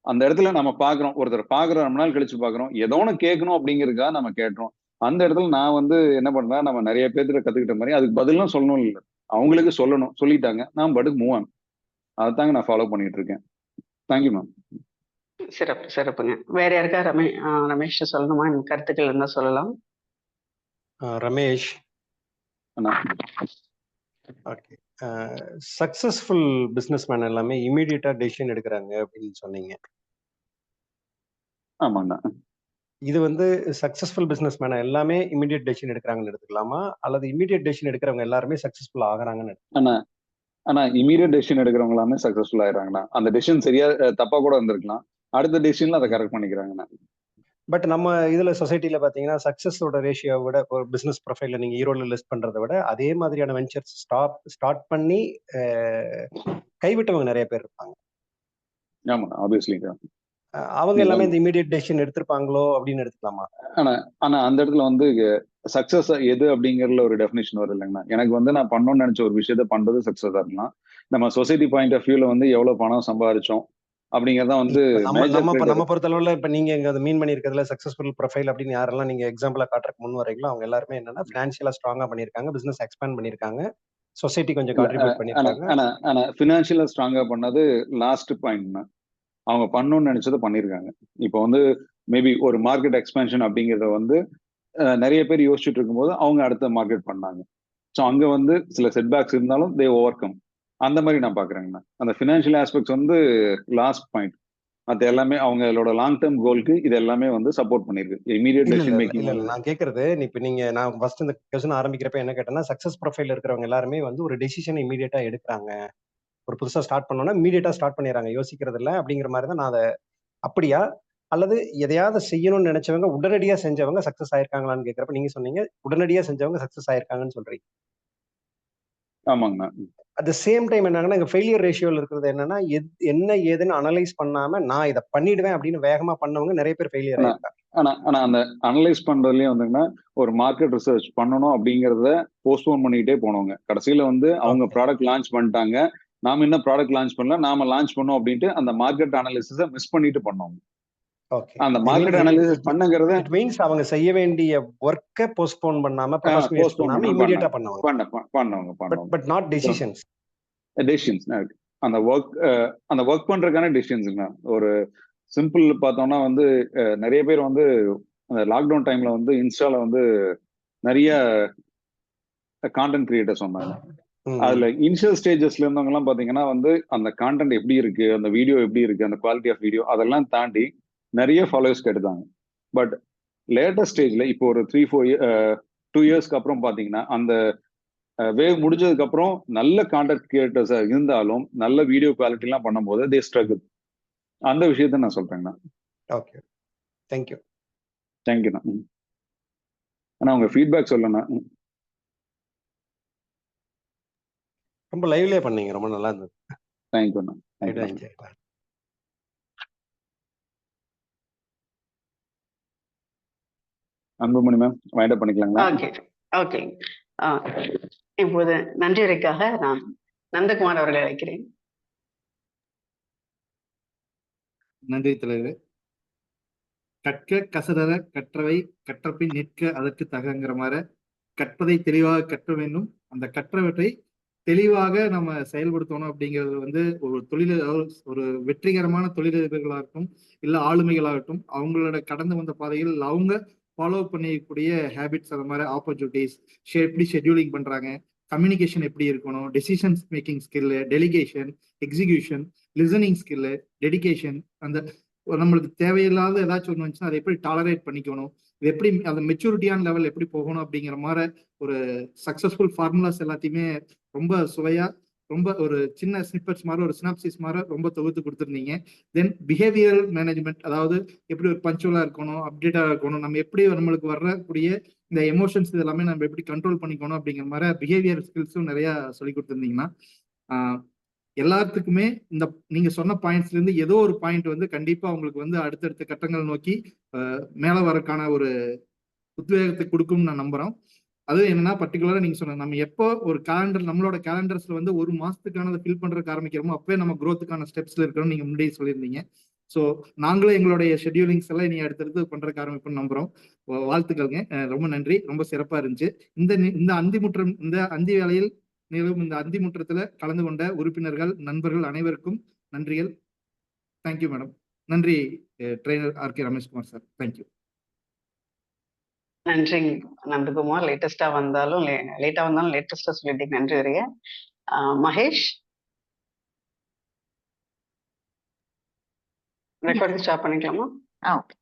அந்த இடத்துல நம்ம பாக்குறோம். ஒருத்தர் பாக்குறோம், ரொம்ப நாள் கழிச்சு பாக்குறோம், ஏதோ ஒன்று கேட்கணும் அப்படிங்கிறதுக்காக நம்ம கேட்டோம். அந்த இடத்துல நான் வந்து என்ன பண்றேன், நம்ம நிறைய பேர்த்துல கத்துக்கிட்ட மாதிரி அதுக்கு பதிலாம் சொல்லணும் இல்லை, அவங்களுக்கு சொல்லணும், சொல்லிட்டாங்க நான் படுக்கு மூவ் ஆன். அதைத்தாங்க நான் ஃபாலோ பண்ணிட்டு இருக்கேன். Thank you ma'am. சிறப்புங்க. வேற யாருக்கா ரமேஷ் சொல்லணுமா, கருத்துக்கள் இருந்தா சொல்லலாம். Ramesh, okay, successful business man எல்லாமே இமீடியட்டா டெசிஷன் எடுக்கிறாங்க அப்படின்னு சொன்னீங்க. ஆமாண்ணா. இது வந்து சக்சஸ்ஃபுல் பிசினஸ் மேன் எல்லாமே இமீடியட் டெசிஷன் எடுக்கிறாங்கன்னு எடுத்துக்கலாமா, அல்லது இமீடியட் டெசிஷன் எடுக்கிறவங்க எல்லாருமே சக்சஸ்ஃபுல் ஆகுறாங்கன்னு? அண்ணா ஆனா இமீடியட் டெசிஷன் எடுக்கிறவங்க எல்லாமே சக்சஸ்ஃபுல் ஆயிடுறாங்கண்ணா. அந்த டெசிஷன் சரியா தப்பா கூட இருந்திருக்கலாம், அடுத்த டெசிஷன்ல அதை கரெக்ட் பண்ணிக்கிறாங்கண்ணா. பட் நம்ம இதுல சொசைட்டில பாத்தீங்கன்னா சக்சஸோட ரேஷியோ விட ஒரு பிசினஸ் ப்ரொஃபைல நீங்க ஈரோடுல லிஸ்ட் பண்றதை விட அதே மாதிரியான வெஞ்சர்ஸ் ஸ்டார்ட் பண்ணி கைவிட்டவங்க நிறைய பேர் இருப்பாங்க. ஆமாண்ணா, ஆப்வியஸ்லி. அவங்க எல்லாமே இந்த இமீடியட் டெசிஷன் எடுத்திருப்பாங்களோ அப்படின்னு எடுத்துக்கலாமா? ஆனா அந்த இடத்துல வந்து சக்சஸ் எது அப்படிங்கறதுல ஒரு டெஃபினேஷன் வரும் இல்லைங்கண்ணா. எனக்கு வந்து நான் பண்ணணும்னு நினைச்ச ஒரு விஷயத்த பண்றது சக்சஸா இருக்கலாம். நம்ம சொசைட்டி பாயிண்ட் ஆஃப் வியூல வந்து எவ்வளவு பணம் சம்பாதிச்சோம் அப்படிங்கறத வந்து நம்ம பொறுத்தளவுல இப்ப நீங்க இங்க மீன் பண்ணிருக்கிறதுல சக்சஸ்ஃபுல் ப்ரொஃபைல் அப்படின்னு யாரெல்லாம் நீங்க எக்ஸாம்பிளா காட்டுறதுக்கு முன் வரீங்களோ அவங்க எல்லாருமே என்னன்னா பினான்சியலா ஸ்ட்ராங்கா பண்ணிருக்காங்க, பிசினஸ் எக்ஸ்பேண்ட் பண்ணிருக்காங்க, சொசைட்டி கொஞ்சம் கான்ட்ரிபியூட் பண்ணிருக்காங்க. ஆனா பினான்சியலா ஸ்ட்ராங்கா பண்ணது லாஸ்ட் பாயிண்ட்னா, அவங்க பண்ணணும்னு நினைச்சதை பண்ணிருக்காங்க. இப்போ வந்து மேபி ஒரு மார்க்கெட் எக்ஸ்பென்ஷன் அப்படிங்கறத வந்து நிறைய பேர் யோசிச்சுட்டு இருக்கும்போது அவங்க அடுத்த மார்க்கெட் பண்ணாங்க. ஸோ அங்க வந்து சில செட்பேக்ஸ் இருந்தாலும் தே ஓவர் கம். அந்த மாதிரி நான் பாக்குறேங்கண்ணா. அந்த ஃபினான்ஷியல் ஆஸ்பெக்ட்ஸ் வந்து லாஸ்ட் பாயிண்ட். அது எல்லாமே அவங்களோட லாங் டேர்ம் கோலுக்கு இது எல்லாமே வந்து சப்போர்ட் பண்ணிருக்கு. Immediate decision making. நான் கேட்கறது இப்ப நான் ஃபர்ஸ்ட் இந்த கொஸ்டின் ஆரம்பிக்கிறப்ப என்ன கேட்டேன்னா சக்சஸ் ப்ரொஃபைல் இருக்கிறவங்க எல்லாருமே வந்து ஒரு டெசிஷன் இமீடியட்டா எடுக்கிறாங்க, ஒரு புதுசா ஸ்டார்ட் பண்ணோம்னா இமீடியட்டா ஸ்டார்ட் பண்ணிடுறாங்க, யோசிக்கிறது இல்லை அப்படிங்கிற மாதிரி தான் நான் அதை. அப்படியா அல்லது எதையாவது செய்யணும்னு நினைச்சவங்க உடனடியா செஞ்சவங்க சக்சஸ் ஆயிருக்காங்களான்னு கேட்கறப்ப நீங்க சொன்னீங்க உடனடியா செஞ்சவங்க சக்சஸ் ஆயிருக்காங்கன்னு சொல்றீங்க. ஆமாங்கண்ணா. அட் த சேம் டைம் என்னன்னா இங்க ஃபெயிலியர் ரேஷியோல இருக்கிறது என்னன்னா என்ன ஏதுன்னு அனலைஸ் பண்ணாம நான் இதை பண்ணிடுவேன் அப்படின்னு வேகமா பண்ணவங்க நிறைய பேர் ஃபெயிலியர் ஆயிருக்காங்க. ஆனா அந்த அனலைஸ் பண்றதுலயே வந்துங்கன்னா ஒரு மார்க்கெட் ரிசர்ச் பண்ணணும் அப்படிங்கறத போஸ்ட்போன் பண்ணிட்டே போனவங்க கடைசியில வந்து அவங்க ப்ராடக்ட் லான்ச் பண்ணிட்டாங்க, நாம இன்னும் ப்ராடக்ட் லான்ச் பண்ணல, நாம லான்ச் பண்ணோம் அப்படின்ட்டு அந்த மார்க்கெட் அனாலிசிஸை மிஸ் பண்ணிட்டு பண்ணோம். அந்த மார்க்கெட் அனாலிசிஸ் பண்ணுங்கிறது இட் மீன்ஸ் அவங்க செய்ய வேண்டிய வொர்க்கை போஸ்ட்போன் பண்ணாம ப்ரொபஷனலைஸ் பண்ணாம இமிடியேட்டா பண்ணுவாங்க. But not decisions. டெசிஷன்ஸ் அந்த ஒர்க் பண்றதுக்கான டெசிஷன்ஸ்ங்க. ஒரு சிம்பிள் பார்த்தோம்னா வந்து நிறைய பேர் வந்து அந்த லாக்டவுன் டைம்ல வந்து இன்ஸ்டால வந்து நிறைய கான்டென்ட் கிரியேட்டர்ஸ் வந்தாங்க. அதுல இனிஷியல் ஸ்டேஜஸ்ல இருந்தவங்க எல்லாம் பாத்தீங்கன்னா வந்து அந்த கான்டென்ட் எப்படி இருக்கு, அந்த வீடியோ எப்படி இருக்கு, அந்த குவாலிட்டி ஆஃப் வீடியோ அதெல்லாம் தாண்டி நிறைய ஃபாலோவர்ஸ் எடுத்தாங்க. பட் லேட்டஸ்ட் ஸ்டேஜ்ல இப்போ ஒரு 2 இயர்ஸ்க்கு அப்புறம் பாத்தீங்கன்னா அந்த வேவ் முடிஞ்சதுக்கு அப்புறம் நல்ல கான்டென்ட் கிரியேட்டர்ஸா இருந்தாலும் நல்ல வீடியோ குவாலிட்டி எல்லாம் பண்ணும்போது தே ஸ்ட்ரகிள். அந்த விஷயத்த நான் சொல்றேங்கண்ணா. Okay, thank you. தேங்க்யூண்ணா. ஆனா உங்க ஃபீட்பேக் சொல்லணும். ரொம்ப லைவ்லயே பண்ணீங்க, ரொம்ப நல்லா இருந்தது. தேங்க்யூண்ணா. அன்புமணி மேம் வைண்ட் அப் பண்ணிக்கலாங்களா? ஓகே. இப்போது நன்றி உரைக்காக நான் நந்தகுமார் அவர்களை அழைக்கிறேன். நன்றி தலைவர். கற்க கசடர கற்றவை கற்றபின் நிற்க அதற்கு தகங்கிற மாதிரி கற்பதை தெளிவாக கற்ற வேண்டும், அந்த கற்றவற்றை தெளிவாக நம்ம செயல்படுத்தணும் அப்படிங்கிறது வந்து ஒரு ஒரு வெற்றிகரமான தொழிலதிபர்களாகட்டும் இல்ல ஆளுமைகளாகட்டும் அவங்களோட கடந்து வந்த பாதையில் அவங்க ஃபாலோ பண்ணிக்கூடிய ஹேபிட்ஸ், அந்த மாதிரி ஆப்பர்ச்சுனிட்டிஸ் எப்படி ஷெட்யூலிங் பண்றாங்க, கம்யூனிகேஷன் எப்படி இருக்கணும், decisions making skill, delegation, execution, listening skill, dedication, அந்த நம்மளுக்கு தேவையில்லாத ஏதாச்சும் ஒன்று வந்துச்சுன்னா அதை எப்படி டாலரேட் பண்ணிக்கணும், இது எப்படி அந்த மெச்சூரிட்டியான லெவல் எப்படி போகணும் அப்படிங்கிற மாதிரி ஒரு சக்சஸ்ஃபுல் ஃபார்முலாஸ் எல்லாத்தையுமே ரொம்ப சுவையா ரொம்ப ஒரு சின்ன ஸ்னிப்பட்ஸ் மாதிரி ஒரு சினாப்சிஸ் மாதிரி ரொம்ப தொகுத்து கொடுத்துருந்தீங்க. தென் பிஹேவியரல் மேனேஜ்மெண்ட், அதாவது எப்படி ஒரு பஞ்சுவலா இருக்கணும், அப்டேட்டா இருக்கணும், நம்ம எப்படி நம்மளுக்கு வரக்கூடிய இந்த எமோஷன்ஸ் இதெல்லாமே நம்ம எப்படி கண்ட்ரோல் பண்ணிக்கணும் அப்படிங்கிற மாதிரி பிஹேவியர் ஸ்கில்ஸும் நிறைய சொல்லி கொடுத்துருந்தீங்கன்னா எல்லாத்துக்குமே இந்த நீங்க சொன்ன பாயிண்ட்ஸ்ல இருந்து ஏதோ ஒரு பாயிண்ட் வந்து கண்டிப்பா அவங்களுக்கு வந்து அடுத்தடுத்த கட்டங்கள் நோக்கி மேல வரக்கான ஒரு உத்வேகத்தை கொடுக்கும்னு நான் நம்புறோம். அது என்னன்னா பர்டிகுலரா நீங்க சொன்ன நம்ம எப்போ ஒரு கேலண்டர் நம்மளோட கேலண்டர்ஸ்ல வந்து ஒரு மாசத்துக்கானதை ஃபில் பண்றதுக்கு ஆரம்பிக்கிறோமோ அப்பவே நம்ம க்ரோத்துக்கான ஸ்டெப்ஸ்ல இருக்கணும் நீங்க முன்னாடியே சொல்லியிருந்தீங்க. ஸோ நாங்களே எங்களுடைய ஷெட்யூலிங்ஸ் எல்லாம் நீ அடுத்தடுத்து பண்றதுக்கு ஆரம்பிப்போம்னு நம்புறோம். வாழ்த்துக்கள்ங்க, ரொம்ப நன்றி, ரொம்ப சிறப்பா இருந்துச்சு. இந்த அந்திமுற்றம், இந்த அந்தி வேளையில் மேலும் இந்த அந்திமுற்றத்துல கலந்து கொண்ட உறுப்பினர்கள் நண்பர்கள் அனைவருக்கும் நன்றிகள். Thank you madam. நன்றி trainer RK Rameshkumar sir. Thank you. நன்றி நந்தகுமார். லேட்டஸ்டா வந்தாலும் லேட்டஸ்டா சொல்லிட்டீங்க. நன்றி வரைய. மகேஷ், ரெக்கார்டிங் ஸ்டார்ட் பண்ணிக்கலாமா? ஓகே.